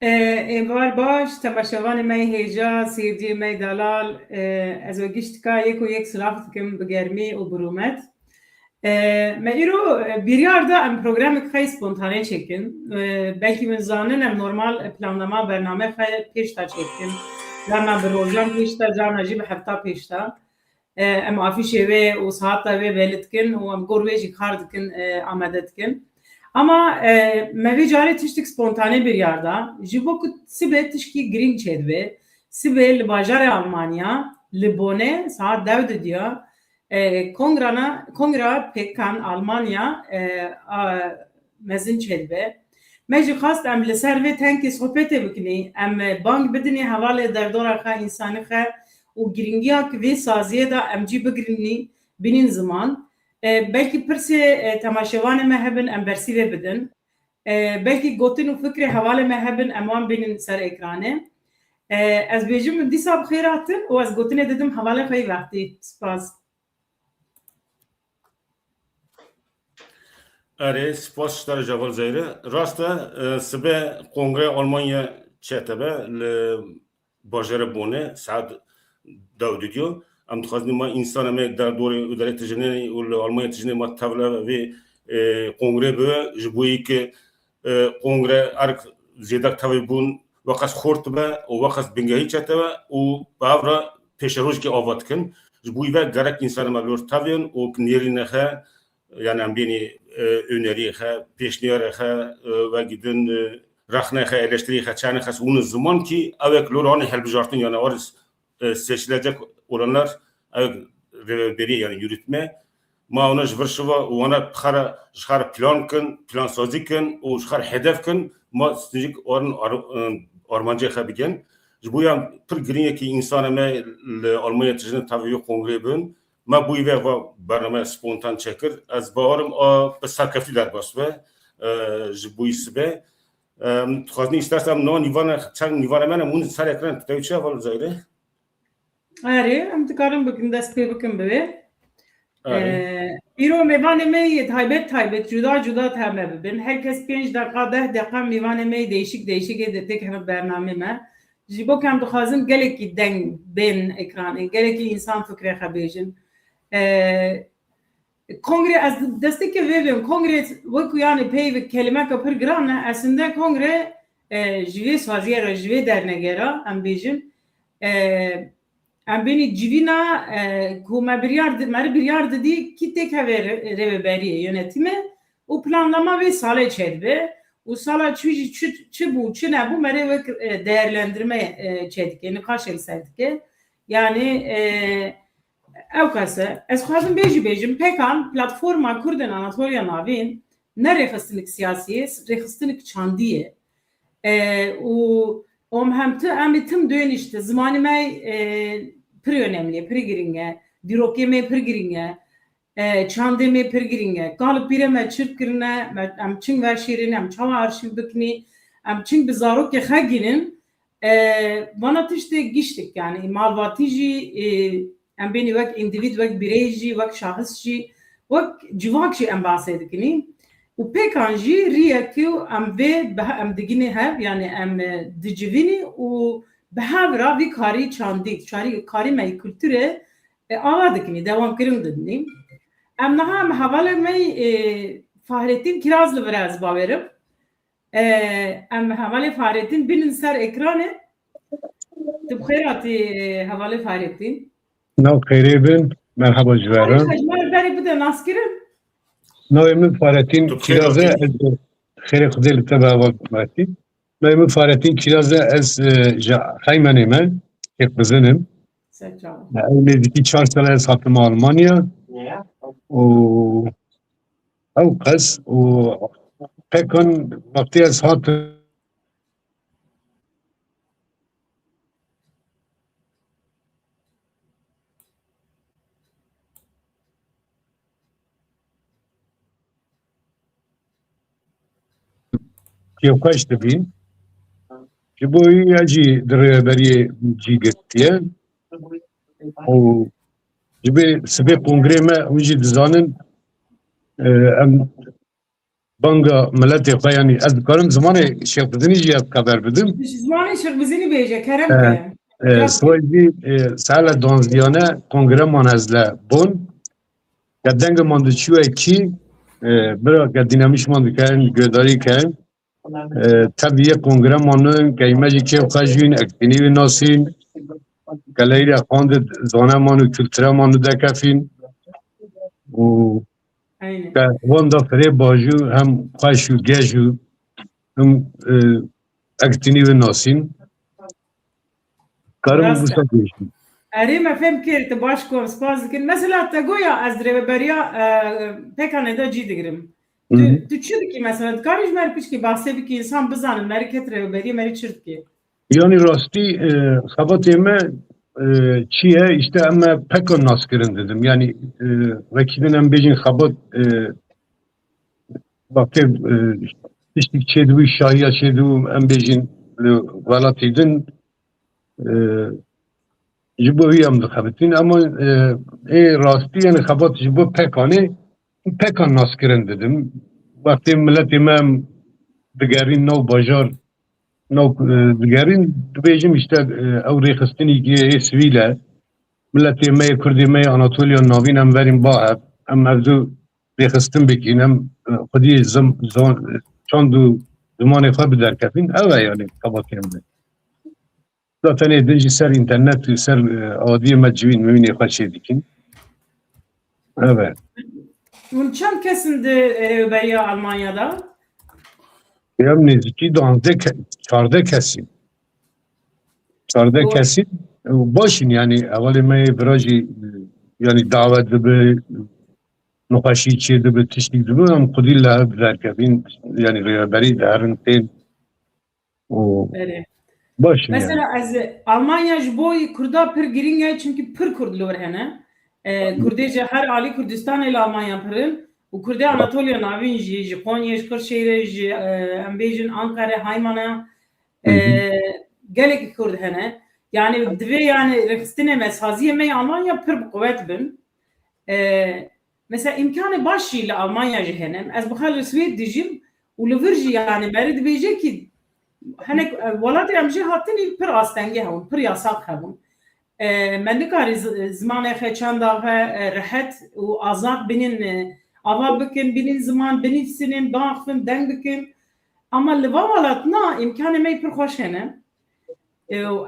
Var baş, temaşavan me heja, seyirci me dalal, ez ve giştika yek ve yek sılaf dikim bi germî û bi rûmet. Me îro biryarda em programek xey spontane çekin. Belkî min zanin em normal planlama bername xey pêşta çekin. Zana bi rojan pêşta, zana jî bi hefta pêşta. Em afîşê wê û saata wê belli dikin û em gor wê jî kar dikin, amade dikin. Ama me vê carê tiştek spontane bir yarda ji bo ku sibê tişkî giring çêdibe sibê li bajarê Almanya li Bonê saet dew didiya kongra pêkan Almanya mezin çêdibe me jî xwast em li ser vê tenkê sohbetê bikinî em bang bidinî hevalê derdora xwe însanî xwe û giringiya vê saziyê da em cî bigirînî binîn ziman. Belki pirsê temaşevanê me hebin em bersîvê bidin. Belki gotin û fikrê hevalê me hebin em wan bînin ser ekranê. Ez bêjim dîsa bi xêr hatin û ez gotinê didim hevalê xwe yê vextî. Spas. Erê spas ji te re Ceval Zeyrê. Rast e sibê Kongreya Almanya çêtebe li bajarê Bonê saet dew didiyo. Em dixwazîn ma însan em ê derdorê Îdarê Tijinê û li Almanya Tijinê ma tevle vê kongre bibe ji bo yê ke kongre erk zêdek tevê bûn weqas xort dibe û weqas bingehî çêtebe û bi hev re pêşerojekê ava dikin. Ji bo ve gerek însan em lor tevên û nêrîne xe yani em bînî öneriyê xe pêşniyarê xe vegîdin rexnê xe eleştirî xe çanê xe hûn ziman kî evek lor anî helbijartin yani ar seçilecek olanlar rêveberiye yani yürütme ma ona ji vir şiva û wana bixare ji xwe plan kin, plansazî kin û ji xwe hedef kin ma stratejîk armanceyê xwe bikin. Ji bo yan pir girîngekî însan em ê li Almanya tijîne tevî kongrê bin me bûyî ve bername spontan çekir. Ez bawarim bi serkeftî derbas be ji bûyî sibê. Dixwazî îstersem na nîvana çend nîvana me hûn ser ekran tev çi heval Zeyrê? Erê em dikarin bikin dest pê bikin bi wê. Îro mêvanê me taybet cuda cuda teme bibin. Herkes 5 dakika 10 dakika mêvanê me değişik êdîtek heme bernamê me. Ji bo em dixwazin gelekî deng bên ekranê, gelekî însan fikrê xwe bêjin. Kongre ez destekê vê bim kongre wekû yanî peyv kelimeka pir giran e esinde kongre ji vê saziyê re ji vê dernegê re em bêjin em bênî civîna ku me biryar didî kî têk hevê rêveberiyê yönetîmê û planlama vê salê çêdibe û sala çû jî çi bû çi nebû me rê wek değerlendirme çêdike nîqaşê li ser dike yani ew kese ez xwazim bêjim pekan platforma Kurdên Anatolya navîn ne rêxistinik siyasiyê rêxistinik çandiyê û em tim duyên işte zimanê me pir önemli pir giring e dîrokê me pir giring e çandê me pir giring e galip pîrê me çirk kirine em çing verşêrîn em çawa arşîv bikinî em çing bi zarokê xwe gînin vana tiştê giştik yani malbatî jî em bênî wek individ wek birey jî wek şahis jî wek civak jî em basê dikinî û pêkan jî rîyekî em vê em digînê hev yani em dicivînî û bi hev ra vî karî çandî karî me kulturê ava dikinî dewamkirin didinî em niha em hevalê me Fahrettin Kiraz li vir ez bawerim em hevalê Fahrettin bînin ser ekranê tu bi xêr hatî hevalê Fahrettin Nav xêrê bin merhaba ji we re berê bide naskirin navê min Fahrettin Kiraz e ez xêrê xwedê li te bi heval Fahrettin navê min Fahrettin Kiraz e ez ji Heymenê me Kêrxizinim ew nêzîkî 4 sal ez hatim Almanya û ew qes û pekan wextê ez hatim xweş dibîn ji bo ya jî di rêveberiyê cî girtiye û ji vê sibê kongrê me hûn jî dizanin em banga milleti xwe yani ez dikarim zimanê şêxdinî jî ez xeber bidim. Zmanê şixbizînî bêje kerem ke. Swayî sala donzdiyane kongreman ez le bûn. Ke dengeman diçûye kî bira ke dînamişman dikerin guhdarî kirin. Tabiye kongremanın ke me jî kêf xwe jîn ektinî wî nasîn. Ke leyrê xwandin zaneman û kültüreman û dekefîn. û Aynen. ke wan da firê bajû hem xweş û gej û hem ektinî wî nasîn. Karim Rast. wisa geçin. Erê me fêm kir tu baş kom spas dikin. Mesela te goya ez rêveberiya pekanê de cî digirim. Tu çi dikî mesela dikarî ji me re piştî bahsê bikî insan bizanin merî ket rêveberiyê merî çi dikî? Yani rastî xebatê me çi ye işte em pekan naskirin dedim. Yani vekilin em bêjin xebat vaktê tiştîk çêdibû şahiya çêdibû em bêjin welatê din ji bo wî em dixebitin ama rastî yani xebat ji bo pekanê pekan naskirin dedim. Vaktê milletê me em digerîn nav bajar nav digerîn dibêjim işte ew rêxistinî sivîl e milletê me Kurdê me Anatolya navîn em verîn bahev em hevdû rêxistin bikîn em xwedî çand û zimanê xwe bi derkevîn ew e yani xebatê me. Zaten din jî ser internet û ser adiyê me civîn mivînê xwe çê dikin. Ew e. Hûn çend kesin di rêveberiya Almanya'da? Em nêzîkî 14 kesîn. 14 kesîn başin yani evalê me virajî yani davet dibe nixweşî çê dibe tiştîk dibe em xwedî li hev derkevîn yani rêveberî diherin tên û başin yani. Mesela ez Almanya ji bo Kurda pir girîng e çünkü pir Kurd li wir hene. Kurdê ji her alî Kurdistanê li Almanya pirin û Kurdê Anatolya navîn jî ji Konyê ji Kırşehirê ji em bêjin Ankara Haymana gelekî Kurd hene. Yani divê yani rêxistinê me saziyê me Almanya pir bi quvvet bin. Mesela imkanê baş jî li Almanya jî hene. Ez bixwe li Swêd dijîm û li vir jî yani merî dibêje ki hinek welatê em jî hatin pir astengî hebûn, pir yasak hebûn. Me nikarî zimanê xwe çanda xwe rehet û azad binin ava bikin, binin ziman, binîfsinin, biaxivin, deng bikin. Ama li va welatna imkanê me pir xweş hene.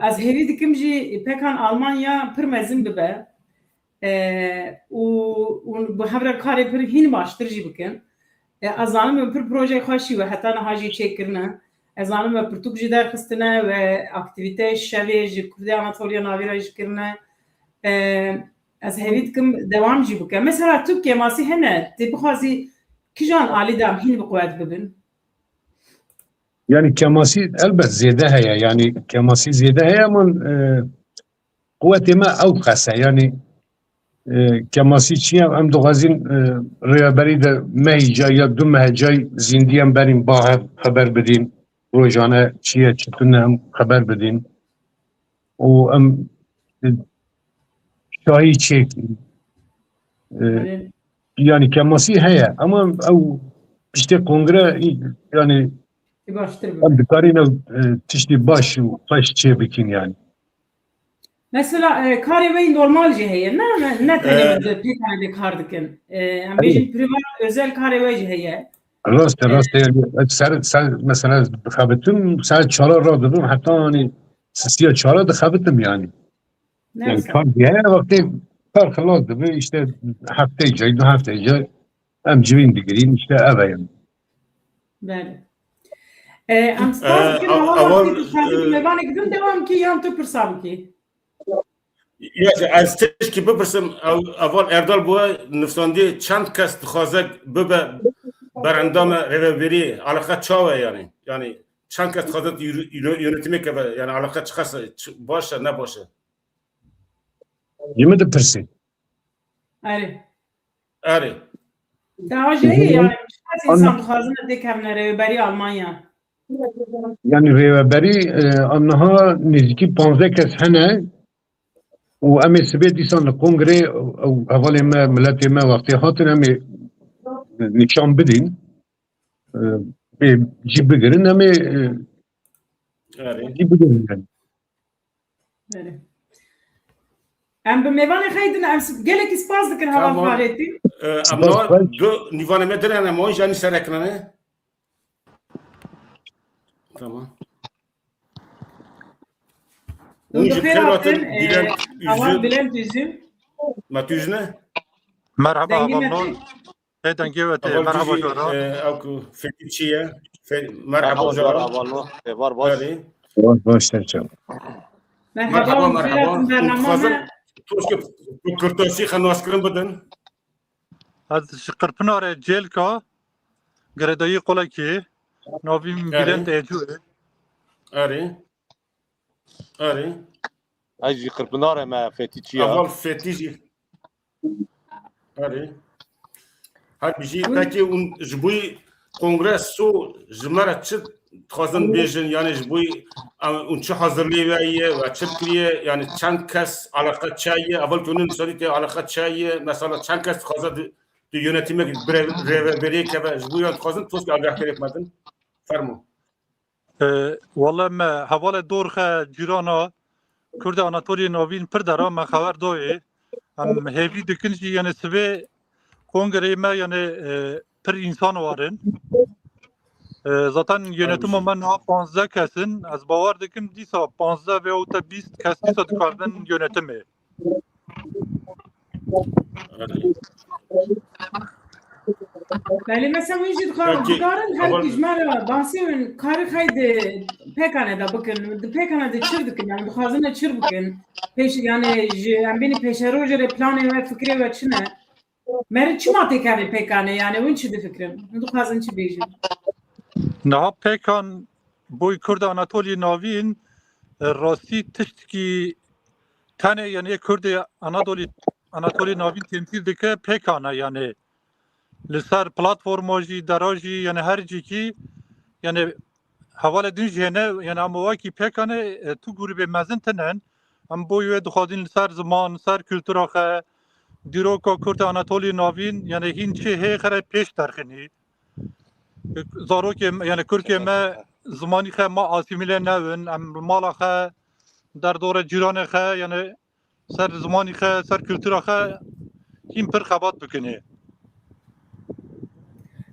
Ez hêvî dikim jî pekan Almanya pir mezin bibe. û bi hev re karê pir hîn baştir jî bikin. Ez zanim pir proje xweşî ve heta niha jî çêkirine. Ez zanim me pirtûk jî derxistine ve aktivîteyê şevê ji Kurdê Anatolya navî re jî kirine. Ez hêvî dikim dewam jî bike. Mesela tu kemasî hene tê bixwazî kîjan alî de em hîn bi quvvet bibin? Yani kemasî elbet zêde heye yani kemasî zêde heye ama quvvetê me ew qese yani kemasî çi ye em dixwazîn rêveberî de mehîca ya du mehecay zîndî em berîn bahev xeber bidîn rojane çi ye çi tune em xeber bidîn û em şahî çêkin yani kemasî heye ama ew piştê kongre yani Baştır em dikarîn ew tiştî baş û xweş çê bikin yani. Mesela karê wê normal jî heye. Ne tenê pekanê de kar dikin. Em bêjin privat özel karê wê jî heye. Rast ser mesela dixebitim ser çara ra dibim heta hani siya çara dixebitim yani. Yani kar diye vaktê kar xilas dibe işte heftê cay du heftê cay em civîn digirîn işte ev e yani. Bele. Em spas dikim hava mevanê gidin devam ki yan tu pirsa bikî. Ez tişkî bipirsim eval Erdal bûye nifsandî çend kes dixwaze bibe berendama rêveberî alaka çawe yani. Yani çend kes dixwaze yönetimê keve yani alaka çıkarsa baş e ne baş e? Yeme de pirsî. Erê. Daha jî heye yani insan dixwazin dikevne rêveberî Almanya. Yani rêveberî aniha nêzîkî 15 kes hene û em ê sibê dîsan li kongrê ew hevalê me milletê me wextê hatin em ê nîşan bidîn jî bigirin em ê Erê. jî bigirin yani. Bele. Em bi mêvanê xwe din em gelekî spas dikin hava Tamam. faretî. Em no du nîvanê me direne em o janî serekirine. Tamam. Dum Unji dixêr bixêr hatin hatin Bülent hava Üzüm. Bülent Üzüm. Me tu jine? Merhaba Dengî me Avalon. Eden gevete. Aval Merhaba cîjî Jara. ew ku Fetî çi ye? Merhaba Merhaba Jara. Avalon. Var baş. Erê. Baş serçam. Merhaba Merhaba. Bülent bername me. Toşke kurtosî xenwaskirin bidin. Az şıkırpınare celka. Gredayı kolaki. Novim Bülent Ecu. Erê. Erê. Ay jî qirpinarê me fetîçiya. Aval Fetî jî. Erê. Her bijî pekî hûn ji bo kongreso ji me re çi dixwazin bêjin yani ji bo hûn çi hazirlî ve ve çi kiriye yani çend kes alaka çaye aval hûn nisarî tê alaka çaye mesela çend kes dixwaze di yönetimê rêveberiyê keve ji bo yan dixwazin toskî agahkerê medin fermo. Valla me havale dorxe cirana Kurd Anatoliye Novin pir dara me xeber doye. Em hevî dikin jî yani sivê kongreyê me yani pir insan warin. Zaten yönetim ama ne 15 kesin. Az bavar dikim dîsa 15 ve o da 20 kes dîsa dikardin yönetimi. Belê mesela wî jî Peki, dikarin aval- her jmara basî min karî xey di pêkanê de bikin. Di pêkanê de çir dikin yani dixwazin çir bikin. Pêş yani ji em bînî pêşerojê re planê ve fikrê ve çi ne? Merî çima têkevê pêkanê yani wî çi difikirin? Hûn dixwazin çi bêjin? Naha pekan boy Kurd Anatoliye Navîn rastî tiştekî tenê yani Kurd Anatoliye Navîn temsil dike pekana yani li ser platforma jî dera jî yani her cîkî yani hevalê din jî hene yani em wakî pekanê tu grûpê mezin tinin em boy wê dixwazin li ser ziman, ser kültura xwe dîroka Kurd Anatoliye Navîn yani hîn çi hê xere pêş derxinî. Zarokê yani Kurkê me zimanî xe ma asîmîle nevin em mala xe derdora cîranê xe yani ser zimanî xe ser kültura xe hîn pir xebat bikinê.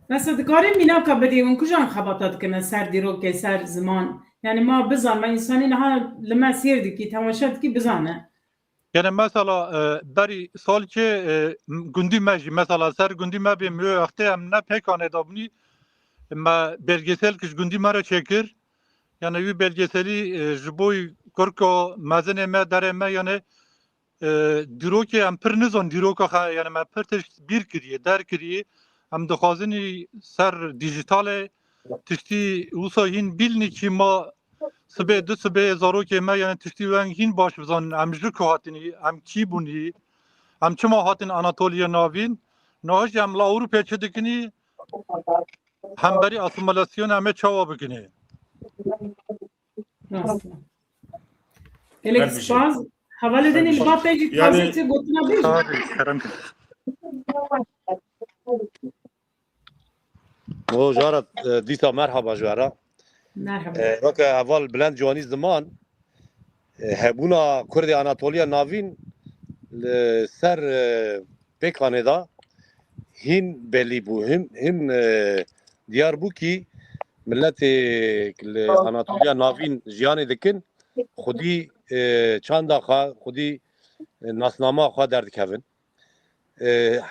Mesela dikarên mînaka bidê hûn kujan xebata dikine ser dîrokê ser ziman. Yani ma bizan me însanî niha li me sêr dikî temaşa dikî bizane. Yani mesela berî salkê gundî me jî mesela ser gundî me bê mê wextê em ne pekanê dabûnî me belgesel kij gundî me re çêkir yani wî belgeselî ji bo Kurka mezinê me derê me yani dîrokê em pir nizan dîroka xe yani me pir tişt bîr kiriye der kiriye em dixwazinî ser dijîtalê tiştî wisa hîn bîlnî çî ma sibê du sibê zarokê me yani tiştî weng hîn baş bizanin em ji ku hatinî em kî bûnî em çima hatin Anatoliye Navîn niha jî em li Ewropê çi dikinî hemberî asimilasyon em ê çawa bikinî. Rast. Gelek Her bir şey. spas. Hevalê denê li batê jî Yani- tazî gotina bêjin. Tabii, kerem. O Jara dîsa merhaba Jara. Merhaba. Vaka eval Bülent Ciwanî ziman hebûna Kurdê Anatoliya Navîn li ser pêkanê da hîn belî bû. Hîn diyar bû ki milletê li Anatoliya Navîn jiyanê dikin xwedî çanda xwe xwedî nasnama xwe derdikevin.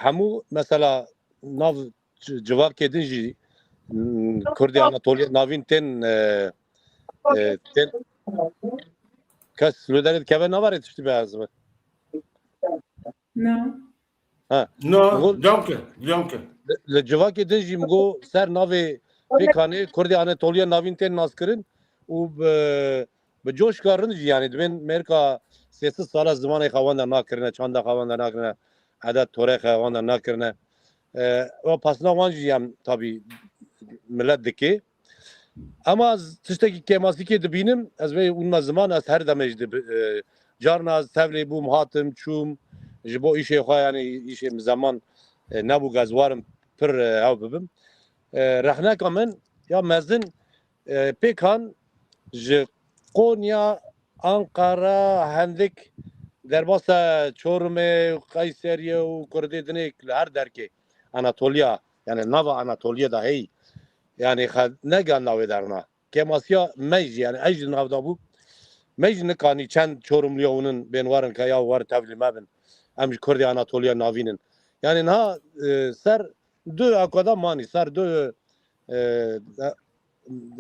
Hemû mesela nav civakê din jî Kurdê Anatoliya Navîn tên kes li derê dikeve navarê tiştî beyazme. No. No, danke. Li civakê din jî migo ser navê pêkanê Kurdê Anatoliya Navîn tên naskirin û bi coş karin jî yani dibên Mêrika sêsî sala zimanê xwe wan de nakirine, çanda xwe wan de nakirine, edet torê xwe wan de nakirine. O pasna wan jî em tabî millet dike. Ama ez tiştekî kêmasîkê dibînim ez vê hûn ziman ez her demê jî carna ez tevlê bûm hatim çûm ji bo îşê xwe yani îşê min zeman nebû gezwarim pir ew bibim. رحناکا من یا مزن پیکان ji Konya, Ankara, Hendik derbasa Çorum'e, Kayseri'ye u Kurdê dinê her derkê Anatolya yani nava Anatolya da hey yani nega navê derna kemasiya mej yani ej navda bû mej nikanî çend Çorumluya hûnin bên warin ka ya war tevlî mebin em ji Kurdê Anatolya navînin yani niha ser du akada manî ser du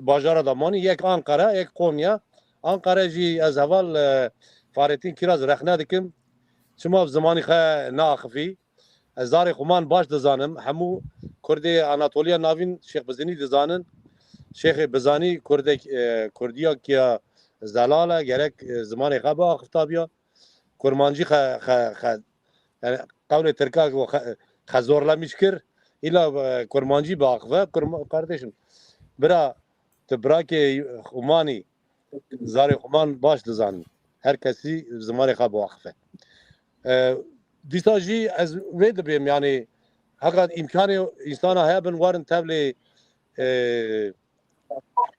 bajara da manî yek Ankara yek Konya Ankara jî ez heval Faretîn kiraz rexne dikim çima zimanî xe naaxivî ez zarê xuman baş dizanim hemû Kurdê Anatolya navîn Şêx Bizinî dizanin Şêxê Bizanî Kurdek Kurdiyakiya zelal e gerek zimanê xe biaxivtabiya kurmancî xe yani qewlê Tirka xe zorlemîş kir îla kurmancî biaxive kardeşim bira tu birakê xumanî zarê xuman baş dizanin her kesî zimanê xe biaxive dîsa jî ez vê dibêm yani heka îmkanê însana heye bin warin tevlê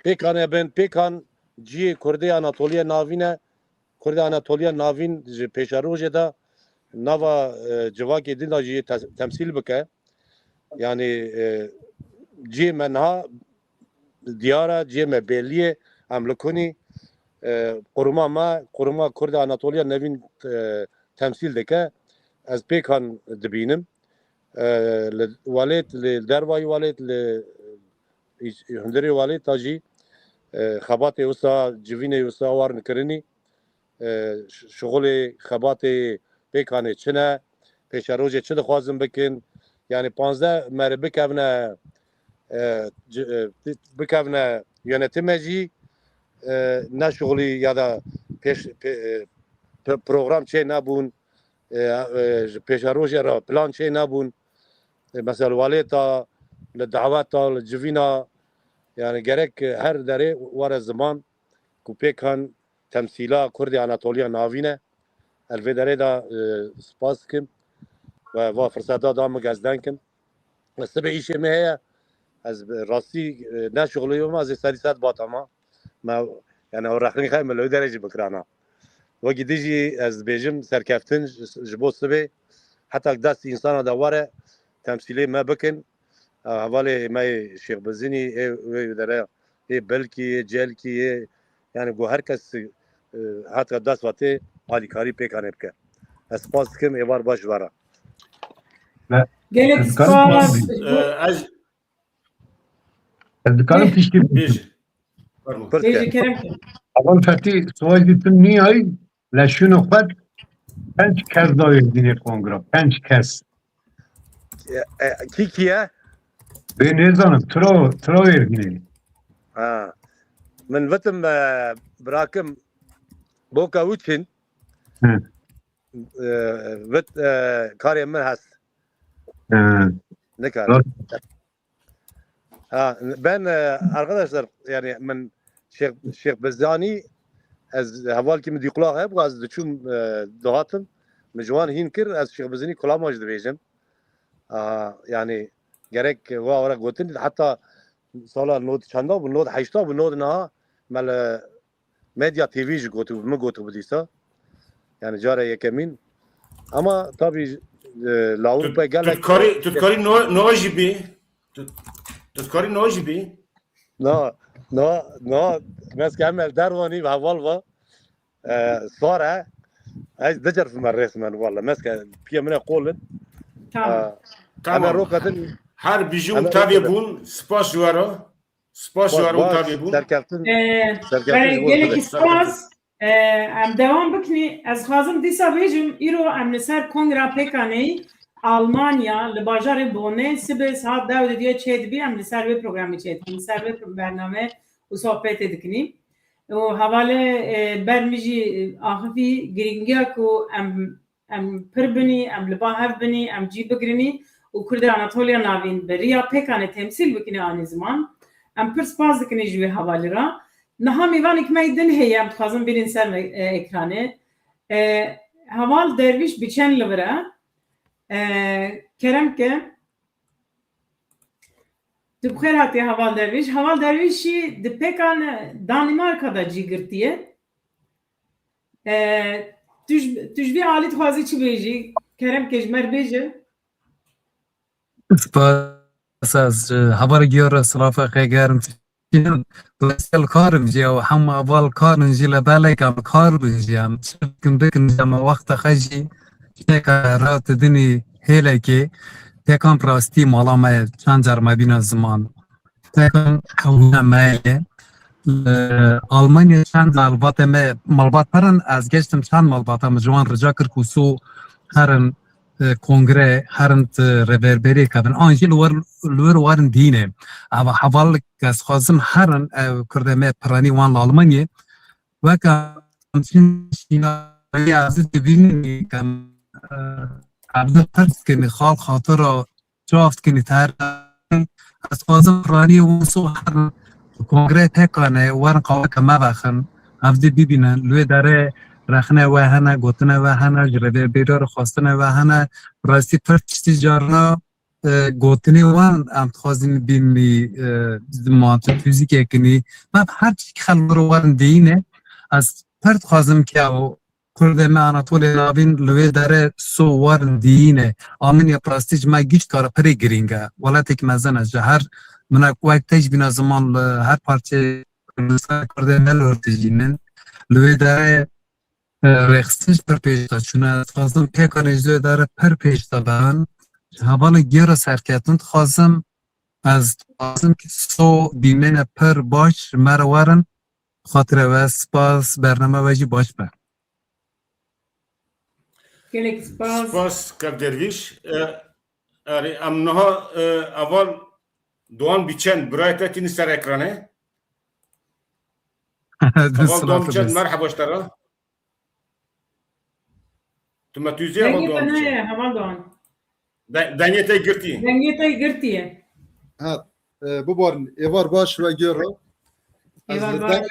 pêkan bin pêkan ciyê Kurdê Anatolya navîn e Kurdê Anatolya navîn ji pêşerojê de nava civakê din da jî temsîl bike yani ciyê me niha diyar e ciyê me bêliyê em li Kunî quruma me quruma Kurd Anatolya nevîn temsîl dike ez pêkan dibînim li walêt li dervayê walêt li hundirê walêt da jî xebatê wisa civînê wisa warin kirinî şixulê xebatê pêkanê çi ne pêşerojê çi dixwazin bikin yani 15 mere bikevne yönetimê jî ne şixulî ya da program çê nebûn ji pêşerojê re plan çê nebûn mesela walêta li daweta li civîna yani gerek her derê were ziman ku pêkan temsîla Kurdê Anatolya navîn e el vê derê da spas dikim ve va firseta da min gezdenkim sibê îşê me heye ez rastî neşixuliyim ez ê serî sed batama me yani rexnî xe me li wê derê jî bikirana wekî dî jî ez dibêjim serkeftin ji bo sibê heta dest însana da were temsîlê me bikin hevalê me Şêx Bizinî wê dere ê Bilkî ê Celkî ê yani got her kes heta dest vetê alîkarî pêkanê bike ez spas dikim êvar baş were Gelek spas Ez dikarim tiştî bêjî Bêjî Kerem Aval fetî sual dîtin nîyayî leşûna xwe penc kes da wêrdînê kongra penc kes kî ye bê nêzanim tura wêrdînê ha min vitim birakim boka wî vit karê min hest nikar ha ben arkadaşlar yani min Şêx Bizanî ez hevalkî min dîqula hep ez diçûm dihatim min ji wan hîn kir ez Şêx Bizinî kulama jî dibêjim yani gerek wa were gotin heta sala nod çanda bû nod heşta bû nod niha me li medya TV jî gotu min gotu dîsa yani cara yekemîn ama tabii li Ewropayê gelek tu dikarî no jî bî tu dikarî no jî bî no meske emel dervanî ve heval va swar e ez dicerfim resmen valla meske piya min e qolin Tamam. Hemen rokatin her bijûm tavê bûn spas ji were spas ji were û tavê bûn serkeftin Gelek spas em devam bikinî ez xwazim dîsa bêjim îro em li ser kongra pêkanê Almanya li bajarê Bonê sibê saat dewdê diye çê dibî em li ser vê programê çê dikin li ser vê bername û sohbetê dikinî û hevalê ber min jî axivî giringiya ku em pir binî em li ba hev binî em cî bigirinî û Kurdê Anatolya navîn bi riya pêkanê temsîl bikinî anî ziman em pir spas dikinî ji wê hevalê re niha mêvanekî me din heye em dixwazim bînin ser ekranê heval dervîş biçen li vir e. Kerem ke Tu bixêr hatiye Heval Derviş. Heval Dervişî di pekan Danimarka'da cî girtiye. Tu ji vê alî dixwazî çi bêjî? Kerem kejmer bêje. سپاس از خبرگی را سلافه خیگرم تشکیم لسل کارم جی و همه اول کارم جی لباله کم کار بجیم چکم بکن جمع وقت خجی شکا رات دنی هیله که تکم پراستی مالا ما چند جرمه بین زمان تکم کونه مایه آلمانیا چند مالبات پرن از گشتم چند مالبات هم جوان رجا کر کسو هرن کنگره هرند ربربری کردن آنجی لور وارن دینه اما حوال کس خواستم هرن کرده می پرانی وان آلمانی و کامچین شینایی از دیوینی کم عبد پرس کنی خال خاطر را جافت کنی تر از خواستم پرانی وان سو هرن کنگره تکانه وارن قوه کما بخن عبد ببینن لوی داره رخنه و هنه گوتنه و هنه جرده بیرار خواستنه و هنه راستی پرچتی جارنا گوتنه وان ام خوازین بینی زمانت فیزیک اکنی من هر چی که خلق رو وارن دینه از پرت خوازم که او کرده من آناتول نابین لوی داره سو وارن دینه آمین یا پراستیج ما گیش کار پری گرینگه ولی تک مزن از جهر من وقتش بینا زمان هر پارچه کرده نلور تجینن لوی داره رخصتش پر پیشتا چونه خواستم پیکانیجدوی داره پر پیشتا بان حوال گیر سرکتون خواستم از خواستم که سو بیمین پر باش مروارن خاطر و سپاس برنامه وجی باش بر Gelek spas. سپاس کب درویش اری امنها اول دوان بیچن برای تاتینی سر اکرانه اول دوان بیچن مرحبا اشترا تما توزی اول Dengê دوان te بیچن neye Heval Doğan. دنگه تای گرتی Dengê te girtiye. Ha, bu barın evar baş ve göre. Evar Az baş.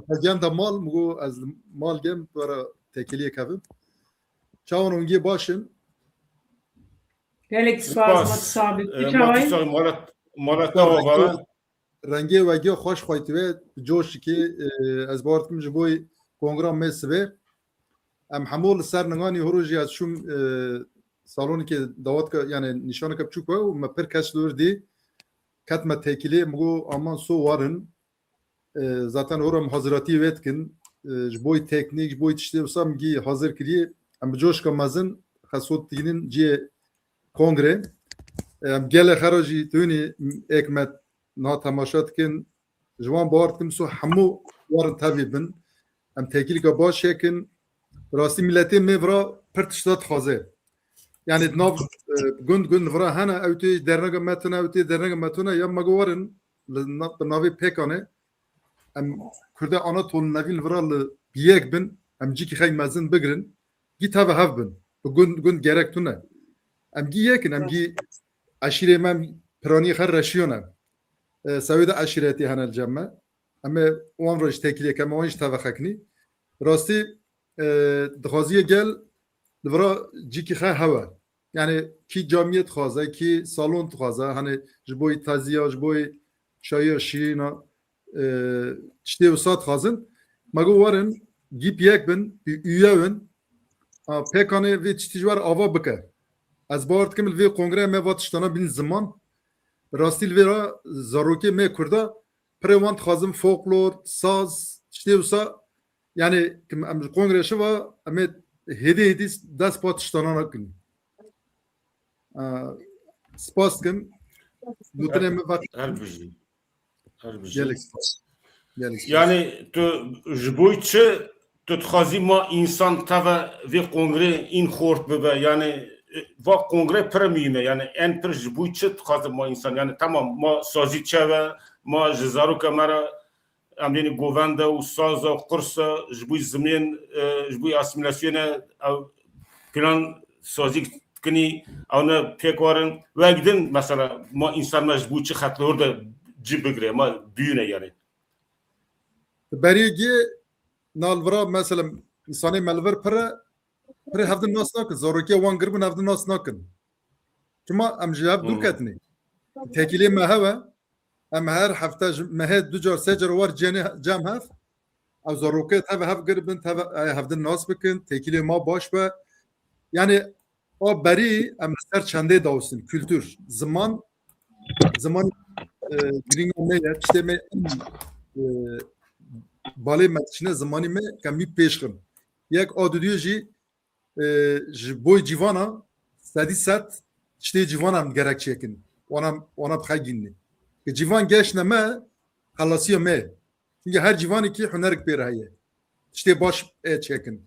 Hagen da mal mu az mal gem para tekeliye kavim. Çavun ungi başın. Gelek spas. سپاس Mat sabit. ما Çavay. تصاوی مالت نوابا Rengi ve gö hoş koytu ve coş ki az bartım jiboy kongram mesbe. Em hamol ser nangani horuji az şum salonu ki davat ka yani nişanı kap çuk ve me per kaç di katma tekili mu aman so varın zaten oram hazırati vetkin jiboy teknik jiboy işte usam gi hazır kiri em coş kamazın hasot dinin ci kongre em gele kharaji tuni ekmet na tamaşatkin jwan bartkim so hamu varın tabibin em tekili ka baş yekin rasti milleti mevra pertiştat khaze yani nav gund vra hana evti dernaga metuna evti dernaga metuna ya magwarin navi pekane em kurda anatol navil vra biyek bin em ciki khay mazin bigrin git hava havbin gund gerek tuna em gi yekin em gi aşire mem prani khar rashiyona savida aşireti hanal jamma ama on roj tekliye kama on tava khakni rasti دخوازی گل دورا جی کی خه هوا یعنی کی جامعیت خوازه کی سالن خوازه هنه جبوی تازیا جبوی شای شینا چتی وسات خوازن مگو وارن گیپ یک بن üyeün pekane ve çtijwar ava bike az bart kemil ve kongre me vatıştana bin zaman rastil vera zaroke me kurda prevant khazım folklor saz çti vsa yani kongresi var ama hedi das patıştanan akın. Spas kim? Mutluyum bak. هر بجی Gelik spas. yani tu jboyçı tu txazi ma insan tava ve kongre in khort bebe yani va kongre premiume yani en per jboyçı txazi ma insan yani tamam ma sazi çeve ma jizaru kamera امین گوونده و ساز و قرص جبوی زمین جبوی اسیمیلاسیونه او پلان سازی کنی آنها پیکارن و اگدن مثلا ما انسان مجبور چه خطر ده جی بگیره ما بیونه یعنی Beriyegi nalvra mesela insani melver pere havdin nas nakın. Zaruki wan girbin havdin nas nakın. Cuma em jihab dur ketni. tekili me heve em her hafta me du car se car war cem hev ev zaroket hev girbin hevdin nas bikin tekili ma baş be yani o beri em ser çende dawsin kültür zaman giringo me ya işte me balê me çine zamanî me kemî pêşxin yek adudiyo jî ji boy cîvana sedî set tiştê cîvanan gerek çêkin wana bixegînî ki cîvan geşne me xelasiya me çünkü her cîvanekî hunerek pê heye tiştê baş çêkin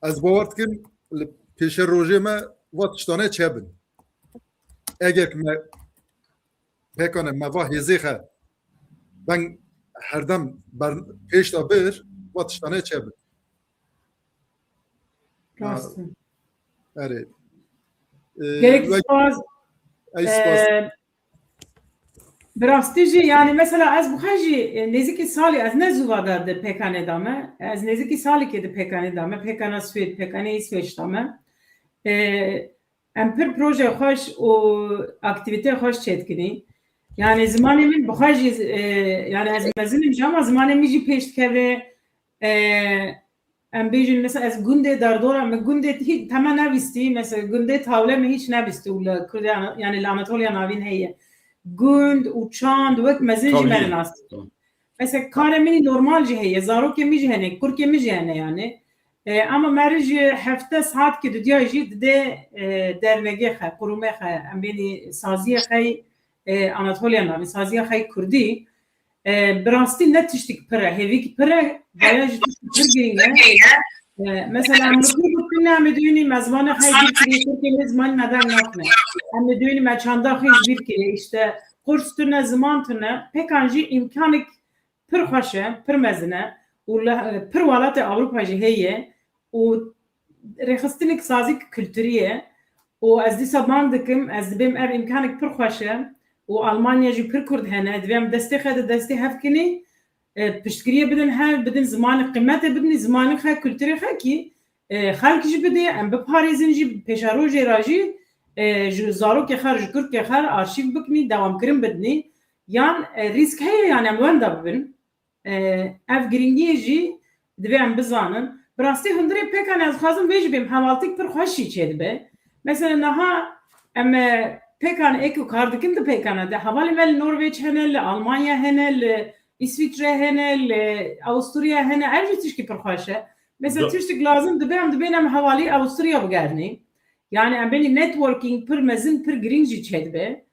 ez bawer dikim li pêşe rojê me va tiştanê çêbin eger me pêkane me va hêzê xe ben herdem pêş da bir va tiştanê çêbin erê Gerek spas bi rastî jî yani mesela ez bixwe jî nêzîkî salê ez ne zûvadar di pêkanê da me ez nêzîkî salekê di pêkanê da me pêkana Swêd pêkanê İsveç da me em pir proje xweş û aktivîte xweş çêdikirî yani zimanê min bixwe jî yani ez mezinim jî ama zimanê min jî pêş dikeve em bêjin mesela ez gundê derdora me gundê hiç tema nevîstî mesela gundê tawle me hiç nevîstî û li Kurdiyan yani li Anatolya navîn heye gund û çand wek mezin jî me nas mesela karê min normal jî heye zarokê min jî hene kurkê min jî hene yani ama me jî hefte saat ki didiya jî dide dernegê xe qurûmê xe em bênî saziyê xey Anatolya navîn saziyê xey Kurdî bi rastî ne tiştik pire hêvî pire baya jî tiştik pir giring e mesela em li Kurdî em ê duyînî me zimanê xey bîr kirî Tirkiyê me zimanî me der nakine em ê duyînî me çanda xey bîr kirî işte kurs tune ziman tune pêkan jî imkanek pir xweş e pir mezin e û pir welatê Ewropa jî heye û rêxistinek sazî kültürî ye û ez dîsa bang dikim ez dibêm ev imkanek pir xweş e û Almanya jî pir Kurd hene divê em destê xwe di destê hevkinî piştgiriyê bidin hev bidin zimanê qîmetê bidin zimanê xwe kültürê xwe kî xelk jî bidê em biparêzin jî pêşa rojê ra jî ji zarokê xwe ji kurkê xwe arşîv bikinî dewamkirin bidinî yan rîsk heye yan em wenda bibin ev giringiyê jî divê em bizanin bi rastî hundirê pêkan ez dixwazim vê jî bêm hevaltik pir xweş jî çê dibe mesela niha em pêkan ek û kar dikin di pêkana de hevalê me li Norveç hene li Almanya hene li İsviçre hene li Avusturya hene ev jî tişkî pir xweş e mesela tiştek lazım dibe em dibên em hevalî Avusturya bigernî yani em bênî networking pir mezin pir giring jî çê dibe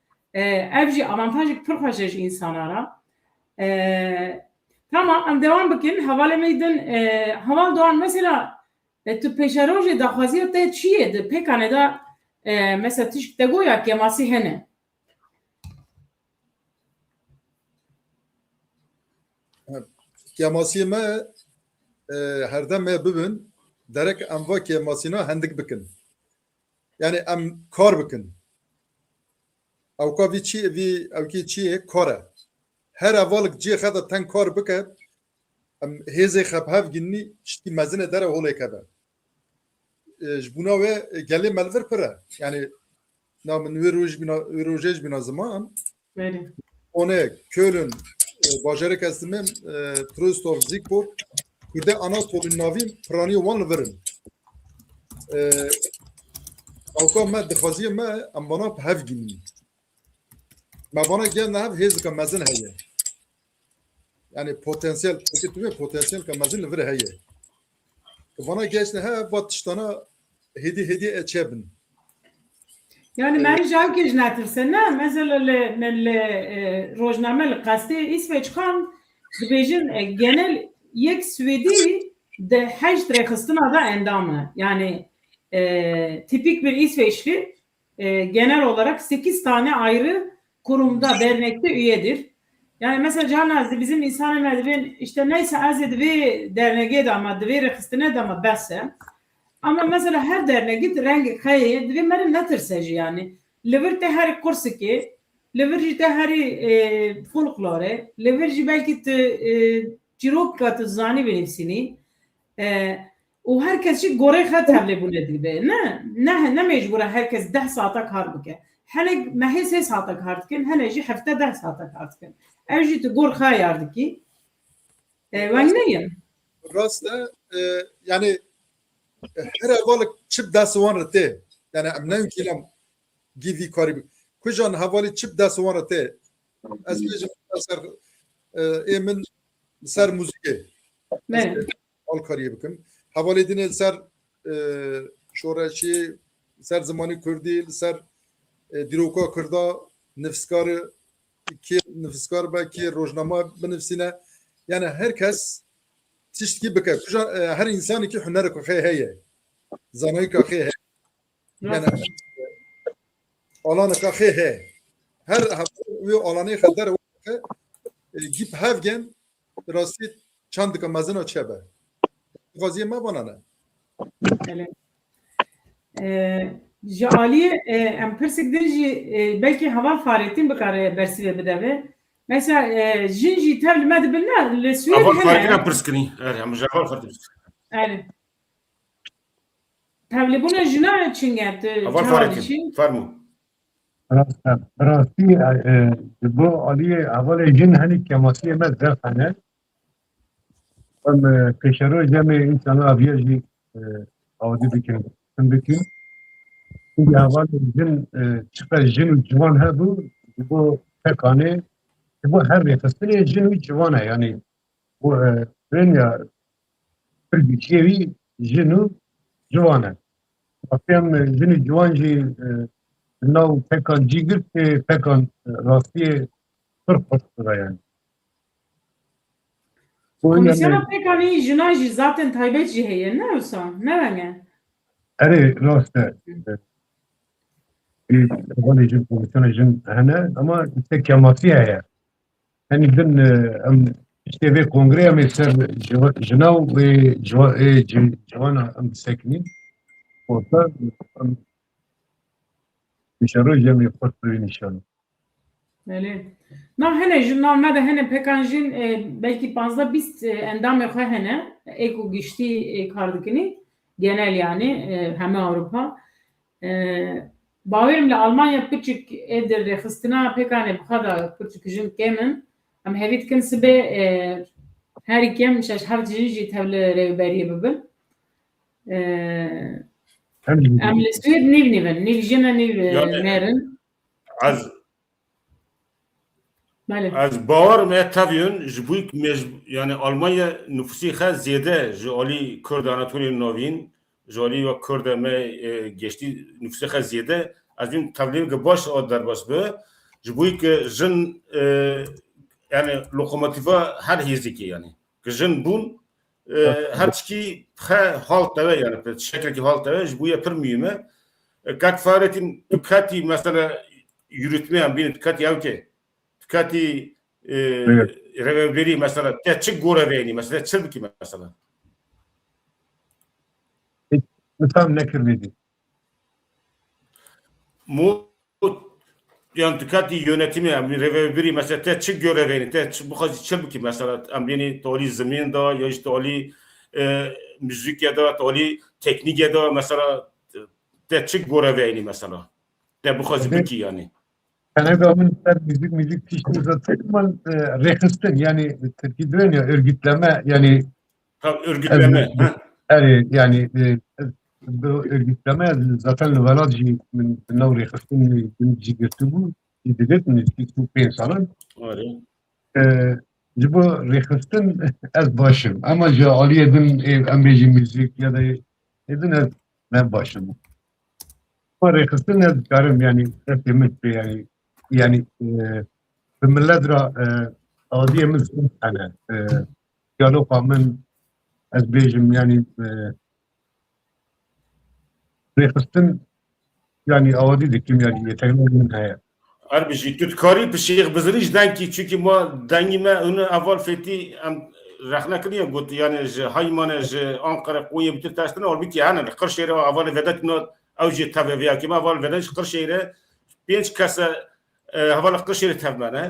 ev jî avantajek pir xweş e ji insana ra tamam em devam bikin hevalê me din heval doğan mesela tu pêşa rojê daxwaziya te çi ye di pêkanê da mesela tişk te goya kemasî hene kemasî me herdem me bibin derek em va kemasîna hendik bikin yani em kar bikin ew ka vî çi vî ew kî çi ye kar e her evalik cî xe de ten kar bike em hêzê xwe hev ginî tiştî mezin dere holê keve ji bûna wê gelê melvir pir e yani min wê rojê ji bîna ziman one Köln bajarek ez dimêm Trostov Zikor Kurde Anatolî navîn piranî wan li virin ew ka me dixwaziye me em bana hev ginî me bana gel hev hêz ka mezin heye yani potansiyel potansiyel ka mezin li vir heye bana geç ne hev va tiştana hediye çêbin yani me jav kej netirse ne mesela li rojname li qastê İsveç xan dibêjin genel yek Swêdî de heşt rêxistina da endam e yani tipik bir İsveçli genel olarak 8 tane ayrı kurumda dernekte üyedir. Yani mesela canazdı bizim insan medvin işte neyse azed ve derneğe de ama ve rexistine de ama besse. Ama mesela her derneği rengi kaye ve merin netirseji yani. Levirte her kursu ki levirte her folklore levirci belki çirok katı zani benimsini o herkes şey gore xat havle bu nedir be ne mecbura herkes 10 saate kar bike هنه مهی 3 ساعت کار کن هنه جی 7-10 ساعت کار کن اوجی تو گور خیار دکی ونگ نیم راست yani her havalı çip dası var te yani emnen kilam gibi kari kujan havalı çip dası var te az bir ser emin ser müzik ne al kariye bakın havalı dine ser şoraşi ser zamanı kurdi ser diroka kurda nefskarı ki nefskar belki rojnama benefsine yani herkes تشتكي بك هر انسان كي حنرك خي هي زمانك خي هي يعني اولانك خي هي هر وي اولاني خدر جيب هافجن راسي چندك مزنو چبه غازي ما بنانه جالی ام پرسک دنجی belki hava faaliyetini bakar bersive bedeve mesela jinji tevli medibine le suyu Aval farkına pırskini. Ama javal farkı. yani tevli buna jina çinget Aval farkı. Farmu. راستی بو علی اول جن هنی کماسی ما زفنه ام کشرو جمع انسان ابیجی اودی بکن بکن این اول جن چقدر جن جوان هبو بو تکانه بو هر بخستنی جن جوانه یعنی بو دنیا پرگیچیوی جنو جوانه افهم جن جوان جی نو پکان جیگر که پکان راستی فرق yani. Komisyona pek hani jinaj zaten taybet ciheye ne olsa ne bence? Evet rastı. Vallahi jin komisyona jin hene ama işte kematiye ya. Hani ben işte ve kongreye mesela jinav ve civana sekni orta dışarı cemi farklı inşallah. Evet. Na hene jin normalde hene pekan jin belki fazla biz endam yok hene eko geçti kardikini genel yani hem Avrupa. Baverimle Almanya küçük evdir rehstina pekane bu kadar küçük jin kemen am hevit kinsi be her ikem şaş harcıcı tevle revberiye bibin. Am le Sued niv jina niv merin. از باور می تابیون جبویک یعنی آلمانیا نفوسی خیلی زیاده جالی کرد آناتولی نوین جالی و کرد می گشتی نفوسی خیلی زیاده از این تبلیغ که باش آد در باش به جبویک جن یعنی لوکوموتیوا هر هیزی که یعنی که جن بون هر چی خیلی حال تاوه یعنی شکل که حال تاوه جبویه پر میومه که فعالیتین تکاتی مثلا yürütme هم بین تکاتی او که Kati reveri mesela çık görevini mesela çık ki mesela. Tam ne kirmedi? Mu yani kati yönetimi reveri mesela çık görevini bu kadar çık ki mesela ambiyeni toli zemin da ya işte toli müzik ya da toli teknik ya da mesela çık görevini mesela. Bu kadar ki yani. Kanada'nın müzik piştiği zaten rehisten yani Türkiye'de ya örgütleme yani örgütleme yani bu örgütleme zaten lüvelacı min nev rehisten cigirti bu idilitiniz ki bu pensalan bu rehisten az başım ama Ali edin emreci müzik ya da edin az ne başım ama rehisten az karım yani efemet yani millet adiyemiz hani diyalogımın az bejim yani rehsten yani adi dikim yani yeterli hayat. Arbici tutkari bir şey biziriş denki çünkü ma dengime onu aval feti rahna kiliye got yani haymane Ankara Konya bitir taştına ol biti yani Kırşehir'e aval vedat no avcı tabi veya ki aval vedat Kırşehir'e 5 kasa هوالا قشير تبمنه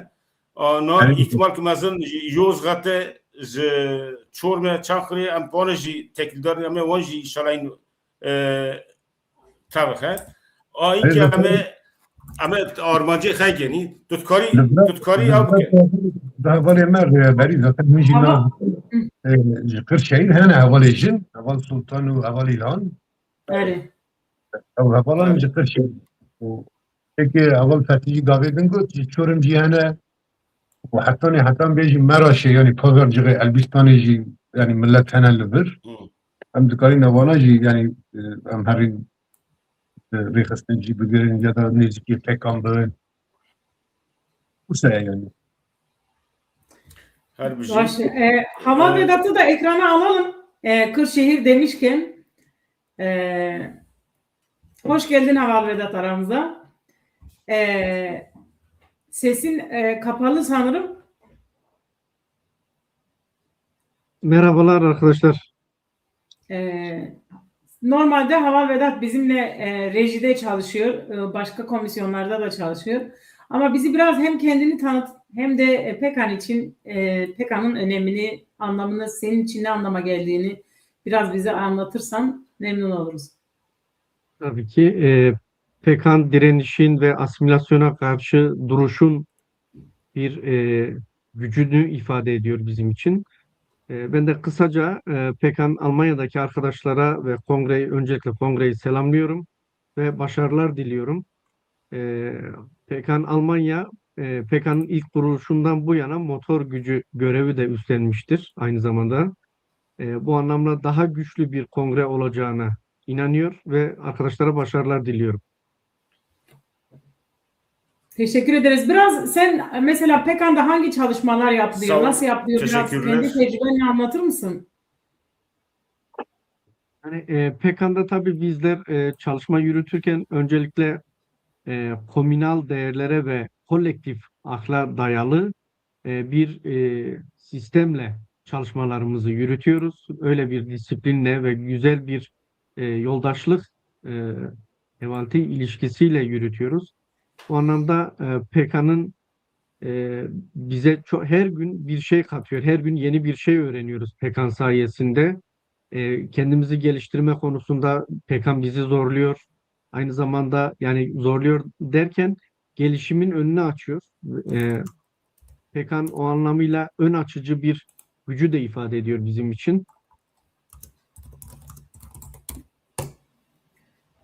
نار ihtimal ki mazın Yozgat'ta Çorum'a Çankırı'ya am ponji tekildar ama onji şalayn tabii ha ay ki ama Ama Armancı haygeni tutkari ya bu. Daha var emer beri zaten mijina Kırşehir hene havalejin haval sultan ve haval ilan Evet. havalan Kırşehir. Peki haval fatihi davedin gut çorum cihane hatta beji meraşe yani pazarcı Elbistan'ı yani millet henellidir. Hem dikari nevanacı yani hem herin rehastıncı bigirin ya da neziki pekandığı bu sene yani. Her bir şey. Haval Vedat'ı da ekrana alalım. Kırşehir demişken hoş geldin Haval Vedat aramıza. Sesin kapalı sanırım. Merhabalar arkadaşlar. Normalde Haval Vedat bizimle rejide çalışıyor. Başka komisyonlarda da çalışıyor. Ama bizi biraz hem kendini tanıt hem de PKAN için PKAN'ın önemini, anlamını, senin için ne anlama geldiğini biraz bize anlatırsan memnun oluruz. Tabii ki PKAN direnişin ve asimilasyona karşı duruşun bir gücünü ifade ediyor bizim için. Ben de kısaca PKAN Almanya'daki arkadaşlara ve öncelikle kongreyi selamlıyorum ve başarılar diliyorum. PKAN Almanya, PKAN'ın ilk kuruluşundan bu yana motor gücü görevi de üstlenmiştir aynı zamanda. Bu anlamda daha güçlü bir kongre olacağına inanıyor ve arkadaşlara başarılar diliyorum. Teşekkür ederiz. Biraz sen mesela PKAN'da hangi çalışmalar yapılıyor? Nasıl yapılıyor? Biraz kendi tecrübeni anlatır mısın? Yani PKAN'da tabii bizler çalışma yürütürken öncelikle komünal değerlere ve kolektif akla dayalı bir sistemle çalışmalarımızı yürütüyoruz. Öyle bir disiplinle ve güzel bir yoldaşlık evanti ilişkisiyle yürütüyoruz. Bu anlamda PKAN'ın bize her gün bir şey katıyor. Her gün yeni bir şey öğreniyoruz PKAN sayesinde. Kendimizi geliştirme konusunda PKAN bizi zorluyor. Aynı zamanda yani zorluyor derken gelişimin önünü açıyor. PKAN o anlamıyla ön açıcı bir gücü de ifade ediyor bizim için.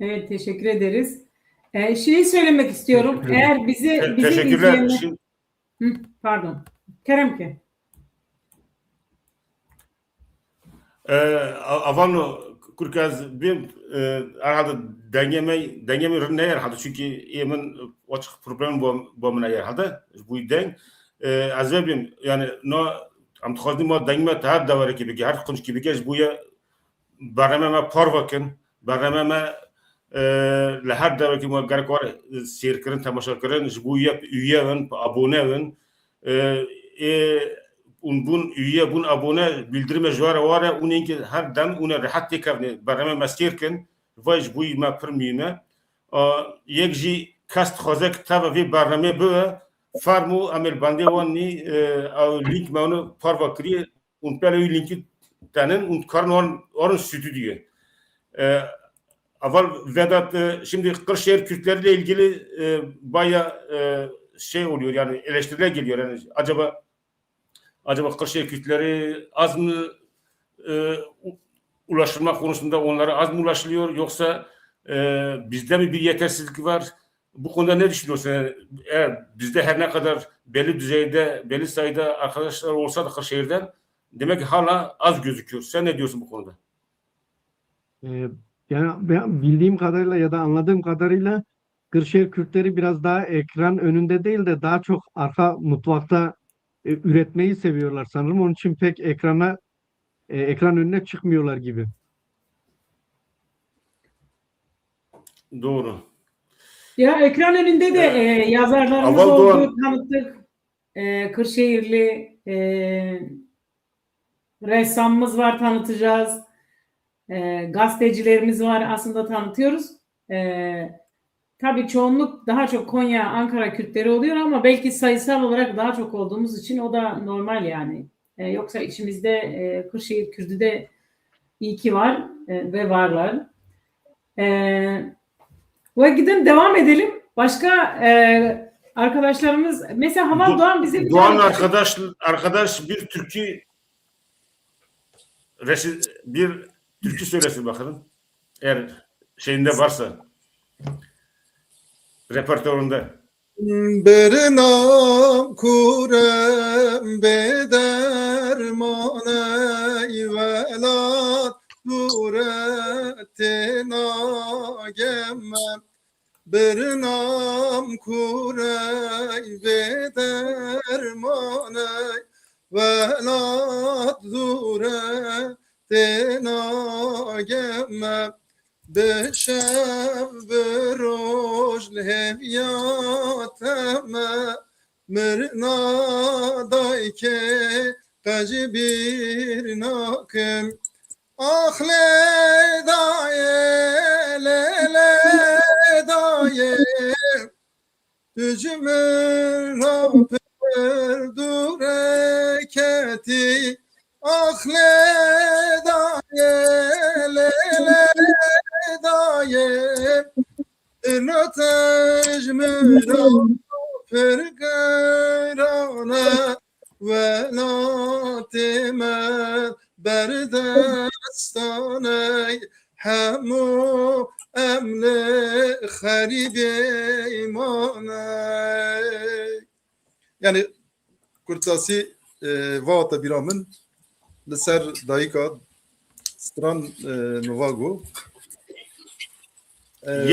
Evet, teşekkür ederiz. Şeyi söylemek istiyorum. Eğer bizi teşekkürler. izleyenler... Pardon. Kerem ki. Avan kurkaz bir herhalde dengemi ne herhalde çünkü yemin açık problem bu bana herhalde bu den azabim yani no am tıkazdım ma dengme tahad davara gibi her konuş gibi gez bu ya barnamama parvakın barnamama لحد داره که ما گرکار سیر کردن تماشا کردن جبویه üye abone اون بون üye bun abone bildirme jwara wara unen ki her dem una rahat tekavne barname maskir kin vaj buy ma permine yek ji kast khozek tava vi barname bu farmu amel bande wani link ma onu parva kri un pele linki tanen un karnon orun stüdyo Aval Vedat şimdi Kırşehir Kürtleriyle ilgili baya şey oluyor yani eleştiriler geliyor yani acaba Kırşehir Kürtleri az mı ulaştırma konusunda onlara az mı ulaşılıyor yoksa bizde mi bir yetersizlik var? Bu konuda ne düşünüyorsun? Eğer bizde her ne kadar belli düzeyde belli sayıda arkadaşlar olsa da Kırşehir'den demek ki hala az gözüküyor. Sen ne diyorsun bu konuda? Yani ben bildiğim kadarıyla ya da anladığım kadarıyla Kırşehir Kürtleri biraz daha ekran önünde değil de daha çok arka mutfakta üretmeyi seviyorlar sanırım. Onun için pek ekran önüne çıkmıyorlar gibi. Doğru. Ya ekran önünde de yazarlarımız oldu, tanıttık. Kırşehirli ressamımız var, tanıtacağız. Gazetecilerimiz var, aslında tanıtıyoruz. Tabii çoğunluk daha çok Konya, Ankara Kürtleri oluyor ama belki sayısal olarak daha çok olduğumuz için o da normal yani. Yoksa içimizde Kırşehir Kürdü de iyi ki var ve varlar. Ve gidin devam edelim. Başka arkadaşlarımız mesela Havan Doğan bize bir Doğan tane- arkadaş bir türkü bir türkü söylesin bakalım. Eğer şeyinde varsa repertuarında. Bernam kurem bedermane velat suretena gemmem Bernam kurem bedermane velat suretena gemmem بشب بروش لهویاتم مرنا دای که قجبیر ناکم آخل دای لیل دای تجمر را پر دورکتی آخل دای لیل دایم نتج مرا پرگرانه و ناتمن بردستانه همو امن خریب ایمانه yani kurtasi vata biramın لسر دایکا ستران نواگو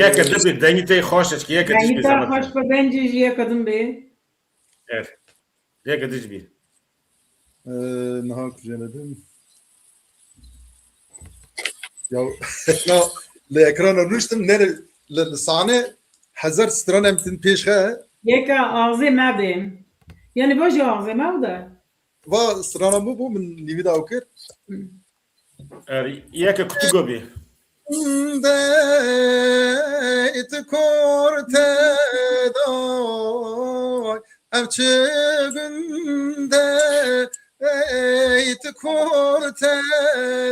یک دبی دنگی تی خوشش که یک دیش Yani بی daha زحمت başka bence jiye kadın bey. Evet. یک دیش بی نها کجانده یا لا لإكران نوشتم نر لسانه هزار ستران امتن پیشه Yeka ağzı mebim. Yani boş ağzı mevda. و ستران بو من نیویدا اوکر یک کتو گوبی ديت كورت داي ام چگن ديت كورت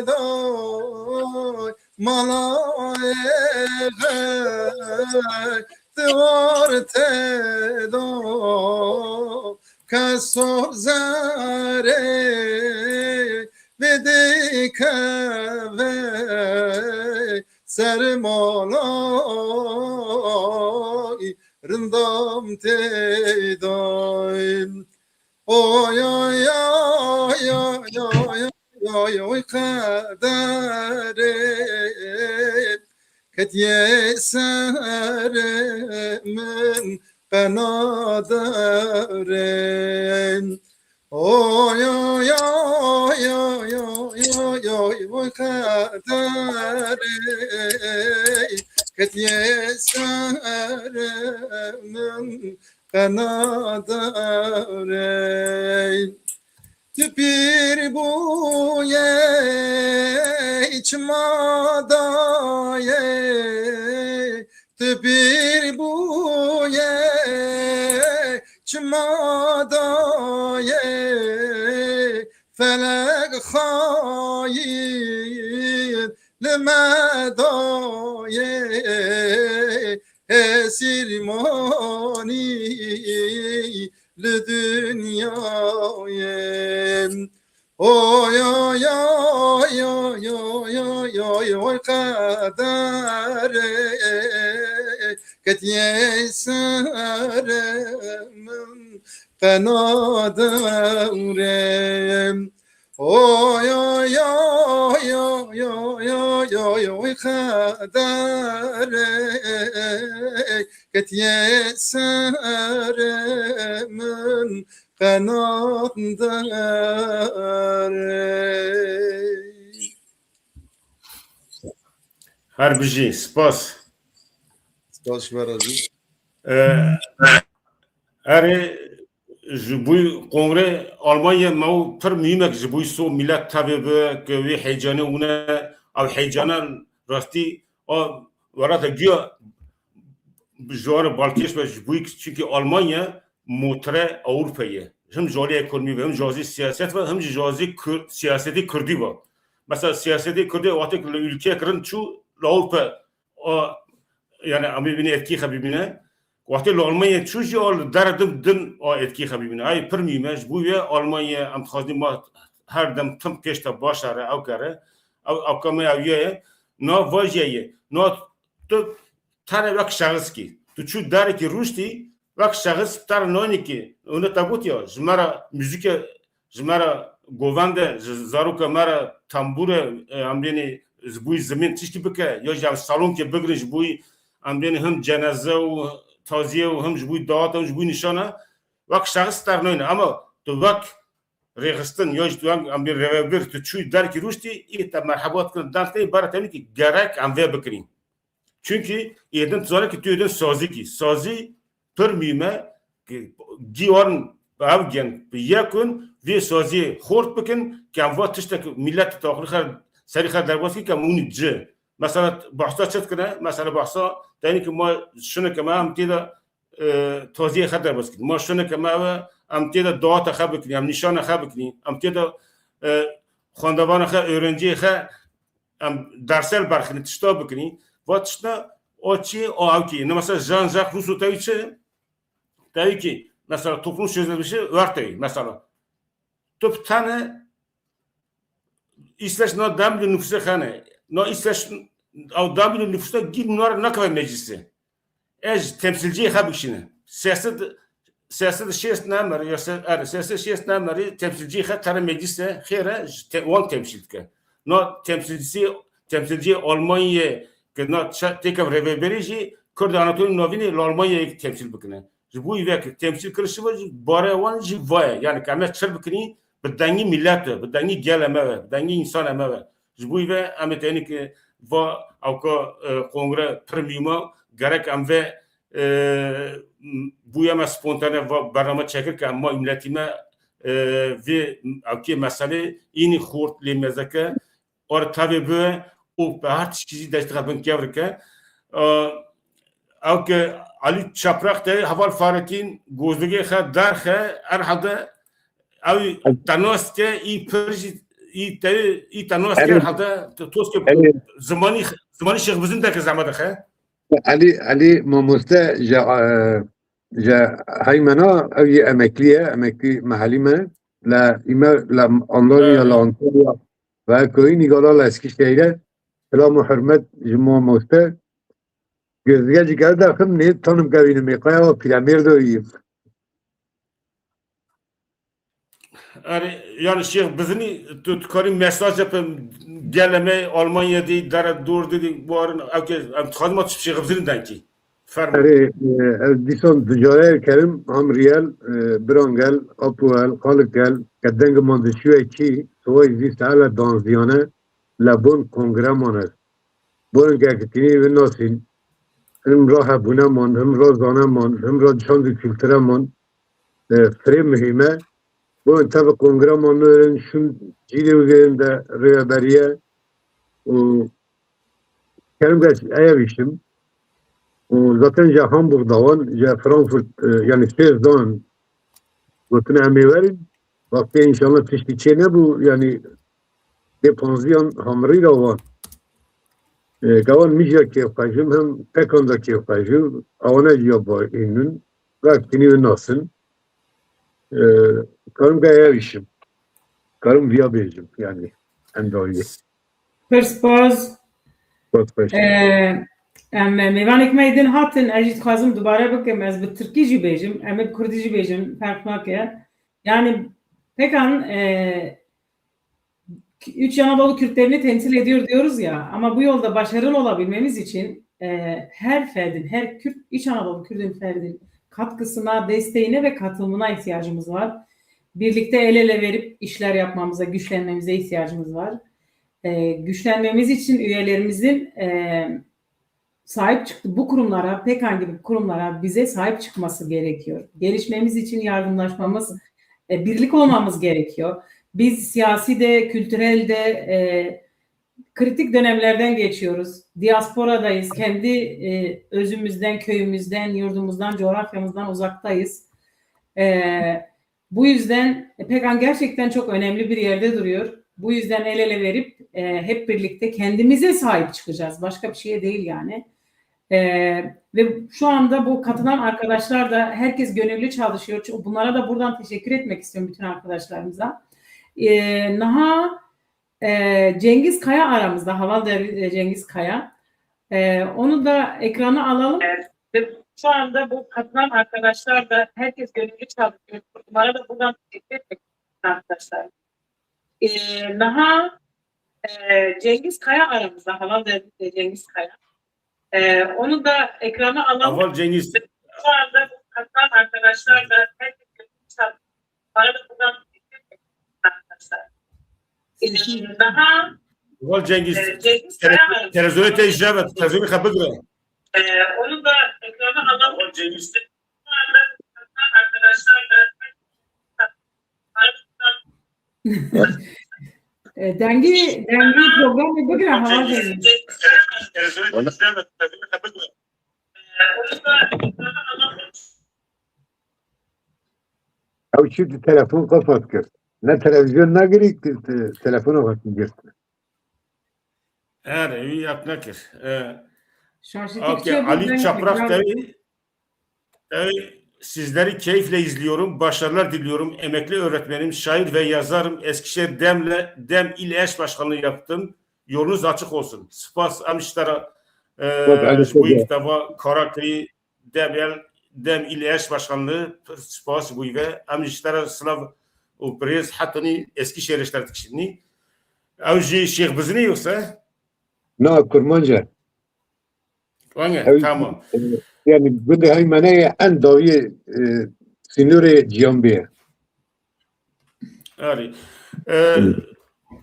داي ملايغ دوارت داي كسر زاره بدیکه سرمالای رندام تیدایم oy oy oy oy oy oy oy kaderim ketiye serimin kanaderim oy oy oy oy oy oy oy kaderim ketiye serimin kanaderim Tüpir buye içmadaye Tüpir buye içmadaye Felek hayin lemedaye Esir mani le dünyayem oy oy oy oy oy oy oy oy kadere ketiye seremin kanadurem oy oy oy oy oy oy oy oy kadere ketiye seremin kanadere هر بجی سپاس Spas veracağım. اره جبوی کنگره آلمانیا ماو پر میمک جبوی سو ملت تبه که وی حیجانه اونه او حیجانه راستی ورات گیا جوار بالکیش به جبوی چونکه آلمانیا موتره اروپایه هم جاری اکونومی و هم جازی سیاست و هم جازی سیاستی کردی و مثلا سیاستی کردی وقتی که ülke کرن چو اروپا yani ama beni etki kabibine وقتی آلمانیا چوشی آل دردم دن etki خبیبینه ای پر میمش بویه آلمانیا ام خواهدیم ما هر دم تم پشت باشاره او کاره او کمی اویه نا واجیه نا تو تنه وقت شخص کی تو چو داره که روشتی وقت شخص تر نانی کی اون تابوت یا جمرا موزیک جمرا گوونده زاروکا مرا تنبوره امبینی زبوی زمین تشتی بکه یا جام سالن که بگرش بوی امبینی هم جنازه و تازیه و هم جبوی دعات و جبوی نشانه وقت شخص تر نانی اما تو وقت رخصتن یا جدوان امبین روابط تو چوی درکی روشتی ایت مرحبات کن دانسته برای تنی که گرک اموه بکنیم çünkü eden sonra ki tüyden sazı ki sazı per mime givarın avgen yakın ve sazı hort bakın ki amva tiştek millet tağır seri khar derbasi ki municce mesela bahsa çet kına mesela bahsa tani ki ma şunu kama amtida taziye khar derbasi ma şunu kama amtida dağıta khabkni am nişana khabkni amtida خواندوان خا öğrenci خا dersel barxını tişta bikni Vatışta o ki o avki. Mesela Jean-Jacques Rousseau tabii ki mesela toplum sözleşmesi var tabii mesela. Top tane İsveç no damlı nüfusa khane. No İsveç o damlı nüfusa gid nor ne kadar meclisi. Ez temsilci habişine. Siyaset şest namları ya siyaset şest namları temsilci khatara meclise khira on temsilci. No temsilci Almanya که نا تکم ریوبریجی کرد آناتولی نوینی لالمانیا یک تمثیل بکنه. جبوی وقت تمثیل کرده بود باره وان جی وای یعنی کاملا چر بکنی بدنگی ملت بدنگی گل امه بدنگی انسان امه جبوی و امتحانی که و اوکا کنگره پرمیما گرک امه بویا ما سپونتانه و برنامه چکر که اما ملتی ما و اوکی مسئله اینی خورد لیمزکه اور تابع به او به هر چیزی داشته خبرن که ورکه او که علی چپرخ ته حوال فارتین گوزدگی خد در خه ارحده او تناس که ای پرج ای تناس که ارحده توس که زمانی شیخ بزن در که زمان خه علی ماموسته جا هیمنا او یه امکلی محلی من لا ایما لا اندونیا لا انتونیا و کوی نگالا لسکیشتیره سلام و حرمت جمع موسته gözgeci geldi akım ne tanım kavini mekaya o piramir doyuyum. Yani Şeyh bizini tutkari mesaj yapım geleme Almanya'da dara dur dedi bu arın khadmat Şeyh bizini danki. Fermi. Dison tüccar kerim ham riyal brangel apuel kalıkel kadeng mandışıyor ki soy zistala danziyane labon kongremanır. Bunun gerçekliği ve nasıl hem rahat bunaman, hem razanaman, hem radşandı kültüreman frem mühime. Bunun tabi kongremanların şu cilivlerinde rehberiye kerim gerçekliği ayaviştim. Zaten Hamburg'da var, Frankfurt yani Sezdan bütün emeğlerin vakti inşallah tişkiçe ne bu yani depanziyan hamrıyla var. Kavan mijya kefkajım hem pekanda kefkajım avana cevabı inün vaktini ve nasıl karım gaya işim karım viyabilcim yani endoriye. Perspaz میوانێک مەدن هاتن ئەژیت خوازم دووبارە بکەم ئەس بە ترکیژی بێژم ئەمە کوردیژی بێژم فەرق ناکە yani pekan üç Anadolu Kürtlerini temsil ediyor diyoruz ya ama bu yolda başarılı olabilmemiz için her ferdin, her Kürt, İç Anadolu Kürt'ün ferdin katkısına, desteğine ve katılımına ihtiyacımız var. Birlikte el ele verip işler yapmamıza, güçlenmemize ihtiyacımız var. Güçlenmemiz için üyelerimizin sahip çıktı bu kurumlara, PKK gibi kurumlara bize sahip çıkması gerekiyor. Gelişmemiz için yardımlaşmamız, birlik olmamız gerekiyor. Biz siyasi de, kültürel de kritik dönemlerden geçiyoruz. Diasporadayız. Kendi özümüzden, köyümüzden, yurdumuzdan, coğrafyamızdan uzaktayız. Bu yüzden PKK gerçekten çok önemli bir yerde duruyor. Bu yüzden el ele verip hep birlikte kendimize sahip çıkacağız. Başka bir şeye değil yani. Ve şu anda bu katılan arkadaşlar da herkes gönüllü çalışıyor. Bunlara da buradan teşekkür etmek istiyorum bütün arkadaşlarımıza. Cengiz Kaya aramızda, Havalder Cengiz Kaya. Onu da ekrana alalım. Ve şu anda bu katılan arkadaşlar da herkes gönüllü çalışıyor. Bunlara da buradan teşekkür etmek istiyorum arkadaşlar. Cengiz Kaya aramızda, Havalder Cengiz Kaya. Onu da ekrana alalım. Aval Cengiz. Şu anda bu katılan arkadaşlar da herkes gönüllü çalışıyor. Bunlara da buradan teşekkür etmek istiyorum arkadaşlar. Aval Cengiz. Cengiz Kaya aramızda. Televizyonu tecrübe. Televizyonu kapıgre. Onu da ekrana alalım. Şu anda bu katılan arkadaşlar da dengi program yapıyor hava veriyor. Ev şimdi telefon kapat kır. Ne televizyon ne gerek telefona bakın gir. Her evi yapına kir. Şarjı Okay, Ali Çaprak sizleri keyifle izliyorum. Başarılar diliyorum. Emekli öğretmenim, şair ve yazarım. Eskişehir Dem İl Eş Başkanlığı yaptım. Yolunuz açık olsun. Spas Amiştara bu kitaba Karaköy'ü Dem İl Eş Başkanlığı Spas bu ve Amiştara Slav Uprez Hatani Eskişehir işlerdik şimdi. Avcı Şeyh Bızını yoksa? Ne Kurmanca? Tamam. Yani bu da heymene en davi sinure ciyambiye. Yani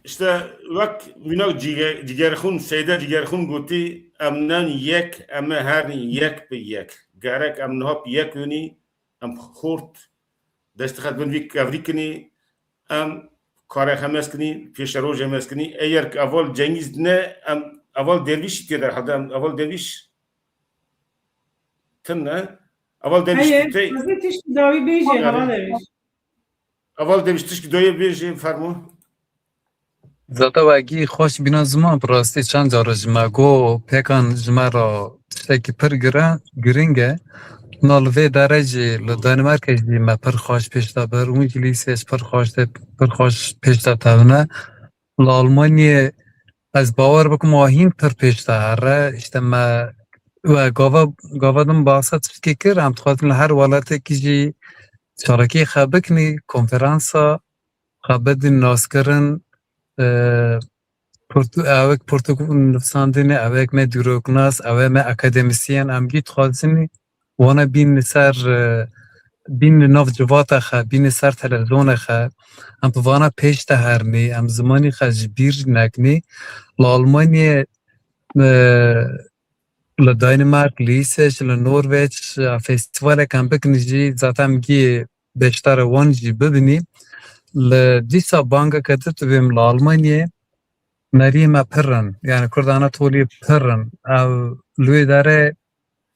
işte vak minak cigerxun seyde cigerxun guti emnen yek eme her yek be yek. Gerek em nehap yek uni em xort destekat ben vik avrikni em kare hemeskni peşeroj hemeskni eğer aval Cengiz ne em aval derviş tider hadem aval derviş tenne aval derviş hayır, hazreti davi beji hava veriyor. Aval derviş tişki doye beji farmo. زاتا وگی خوش بینا زمان براستی چند جارا جمع گو پیکان جمع را تشتکی پر گرینگه نالوی درجه لدانمارک جمع پر خوش پیشتا بر اون جلیسیش پر خوش پیشتا تاونه لالمانی از باور بکم آهین پر پیشتا هره işte ما و گاوادم باسا تشکی کر هم تخواهدن هر والاته که جی شارکی خبکنی کنفرانسا خبدن ناسکرن اوک پرتوکول نفساندنی اوک me دروگناس اوک me akademisyen ام گیت خوازنی وانا بین سر بین ناف جواتا خا بین سر تلویزیون خا ام وانا پیش تهرنی ام زمانی خا جبیر نکنی لالمانی لدانمارک لیسش لنورویج فستیوال کم بکنی زاتم گی بیشتر وان جی ببینی لدیسا بانگا کدت بیم لالمانیه مریم پرن yani Kurd Anatoli'yi pırın lüye dare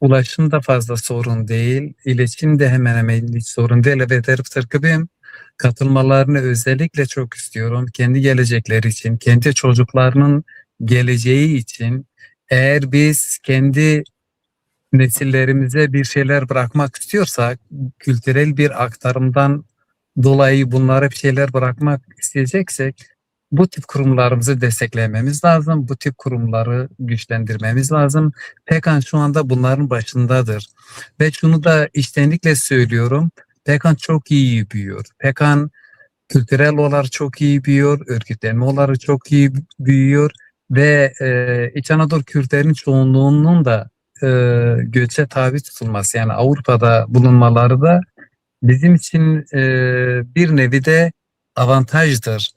ulaşım da fazla sorun değil, iletişim de hemen hemen hiç sorun değil ve derip tırkıbım katılmalarını özellikle çok istiyorum. Kendi gelecekleri için, kendi çocuklarının geleceği için eğer biz kendi nesillerimize bir şeyler bırakmak istiyorsak kültürel bir aktarımdan dolayı bunlara bir şeyler bırakmak isteyeceksek bu tip kurumlarımızı desteklememiz lazım. Bu tip kurumları güçlendirmemiz lazım. Pekan şu anda bunların başındadır. Ve şunu da içtenlikle söylüyorum. Pekan çok iyi büyüyor. Pekan kültürel olarak çok iyi büyüyor. Örgütlenme olarak çok iyi büyüyor. Ve İç Anadolu Kürtlerin çoğunluğunun da göçe tabi tutulması yani Avrupa'da bulunmaları da bizim için bir nevi de avantajdır.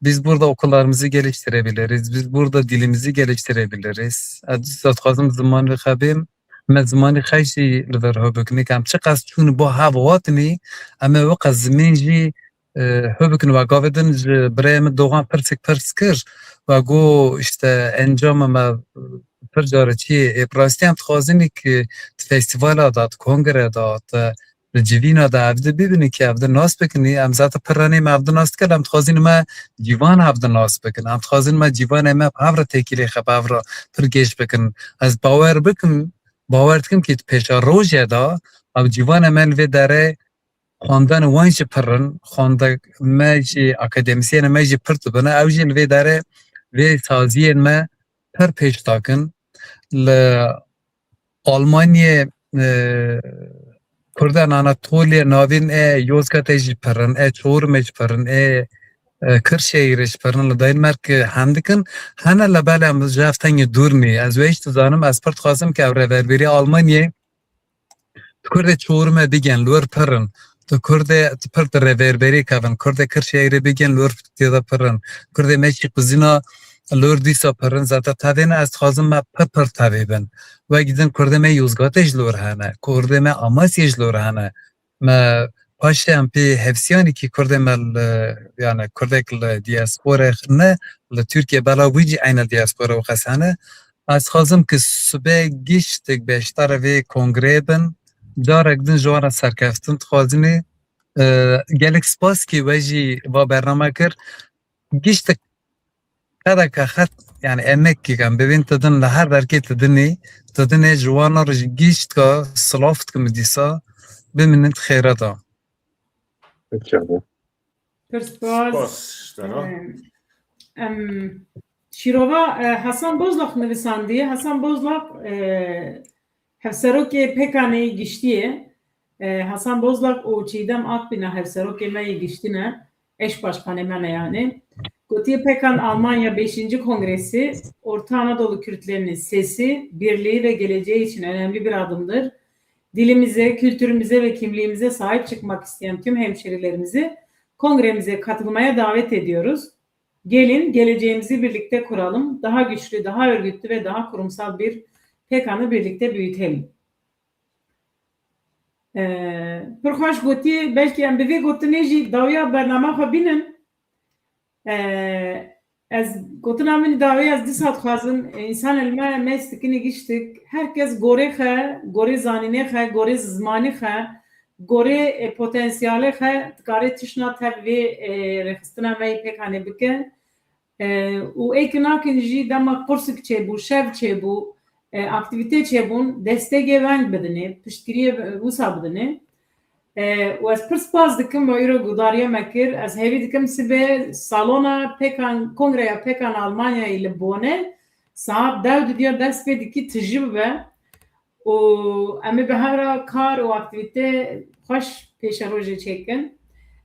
Biz burada okullarımızı geliştirebiliriz. Biz burada dilimizi geliştirebiliriz. Zatkazım zamanı xabim mezmanı xayşi liver hubukni kam çıkas çun bu havatni ama vaka zminji hubukni ve gavedin brem doğan perskir ve go işte encam ama perjarçi prastiyam tkazini ki festivala dat kongre dat جیوینا دا عبده ببینی که عبده ناس بکنی ام ذات پرانی ما عبده ناس کردم تخوازین ما جیوان عبده ناس بکن تخوازین ما جیوان ما پاور تکیلی خب پاور پرگیش بکن از باور بکن باور دکم که پیشا روژه دا او جوان من و داره خواندن وانش پرن خواندن مجی اکادمیسین مجی پرت بنا او جن و داره و سازین ما پر پیش تاکن ل آلمانی کردن آناتولی ناوین یوزگات ایجی پرن چورمج پرن کرشیرش پرن لدینمارک هندکن هنه لباله هم جافتن دور نی از ویش تو زانم از پرت خواستم که اوره بربری آلمانی کرده چورمه بگن لور پرن تو کرده پرت رهبری کردن کرده کرشیره بگن لور تیدا پرن کرده میشی قزینا لور دیسا پرن زاتا تابین از خواستم ما پر تابیبن و گیدن کرده می یوزگاتش لور هنه کرده می آماسیش لور هنه ما پاشه هم پی حفظیانی که کرده مل یعنی کرده کل دیاسپوره نه ل ترکیه بلا ویجی عین دیاسپوره و خسانه از خواستم که صبح گیشتک بیشتر وی کنگره بن دارک دن جوان سرکفتن خوازنی گلک سپاس که ویجی با برنامه کر گیشتک kada ka khat yani emek ki kan bebin tadın la her derke tadın jwana rj gisht ka slaft kum disa biminin khairata İnşallah. Perspas Şirova Hasan Bozlak nivîsandiye Hasan Bozlak hevserokê pekanê giştiye Hasan Bozlak û Çiğdem Akbîna hevserokê me yê giştine eş başkanê me yani Gotiye Pekan Almanya 5. Kongresi Orta Anadolu Kürtlerinin sesi, birliği ve geleceği için önemli bir adımdır. Dilimize, kültürümüze ve kimliğimize sahip çıkmak isteyen tüm hemşerilerimizi kongremize katılmaya davet ediyoruz. Gelin geleceğimizi birlikte kuralım. Daha güçlü, daha örgütlü ve daha kurumsal bir Pekan'ı birlikte büyütelim. Pırxaş gotiye belki em bivê gotinê jî dawiya bername xwe bînin. Ez gotina min davê ez dîsat xwazim însan el me mestikînê giştik herkes gorê xe, gorê zanînê xe, gorê zmanî xe, gorê potansiyalê xe dikarê tişna tev vê rêxistina me yê Pekanê bike û êkî nakin jî dema qursik çêbû, şev çêbû, aktivîte çêbûn destekê weng bidinê, piştgiriyê wisa bidinê و از پر سپاس دکم با ایرو گوداریه مکر از هیوی دکم سبه سالونا پیکان کنگره پیکان آلمانیا ایل بونه صاحب داود دیار دست به دکی تجربه به و امی به هر کار و اکتیویته خوش پیش روژه چکن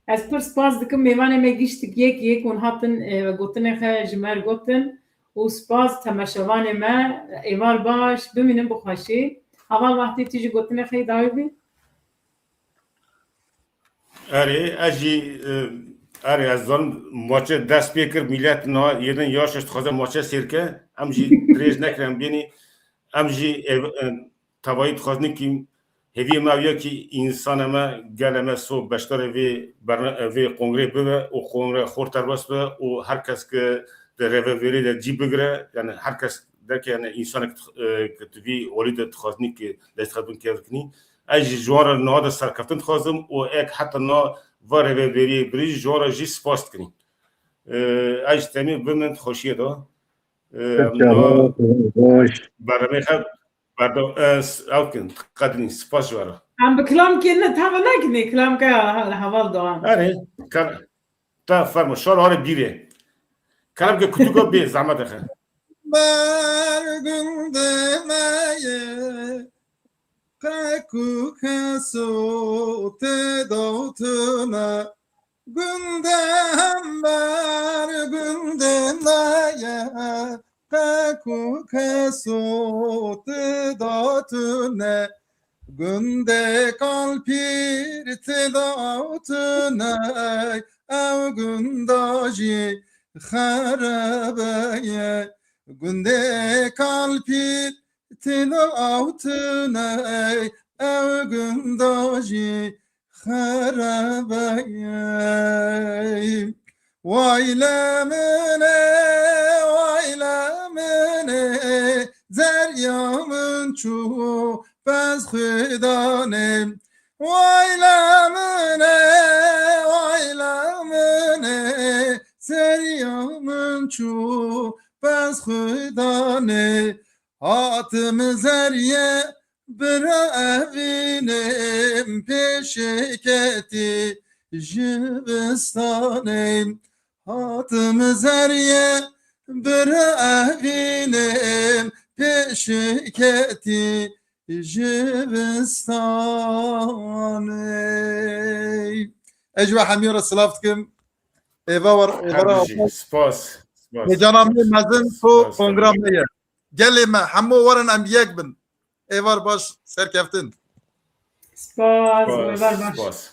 از پر سپاس دکم میوانه مگیشتک یک اون هاتن و گوتنه خه جمر گوتن و سپاس تماشوانه ما ایوار باش بمینم بخوشی اول وقتی تیجی گوتنه خه داوی اری از دان ماچه دست بیکر میلیت نا یدن یاشش خوازه ماچه سیرکه امجی دریج نکرم بینی امجی تبایید خوازنی که هیوی مویا که انسان ما گلمه سو بشتر وی کنگره ببه و کنگره خورتر باست به و هر کس که در روی ویری در جی بگره یعنی هر کس در که انسان که توی ولید خوازنی که دست خدمت کنی اج جوار نهاد سرکفتن خوازم و یک حتی نه واره به بری بریج جوار جی سپاست کنی اج تمی بمند خوشیه دا برنامه خب بردم اوکن قدنی سپاس جوارا هم بکلام که نه تا نکنی کلام که حوال دوام اره تا فرما شال هاره بیره کلام که کتوگا بی زحمت خیلی برگنده مایه Peku kesu te dağıtına gündem ber gündemleye Peku kesu te dağıtına günde kalpir te dağıtına ev gündaji harabeye günde kalpir Tila altına ev gündaji harabeyim Vay lemine zeryamın çu bez hıdanem Vay lemine zeryamın çu bez hıdanem Atım zerye bira evinim peşeketi jivistanem hatım zeriye bira evinim peşeketi jivistanem ecve hamira sılaftkim eva var Hemşi, spas. Canım mezin to kongrameye. Gelme hamu varın em yek bin. Evar baş serkeftin. Spas, var baş. Spas.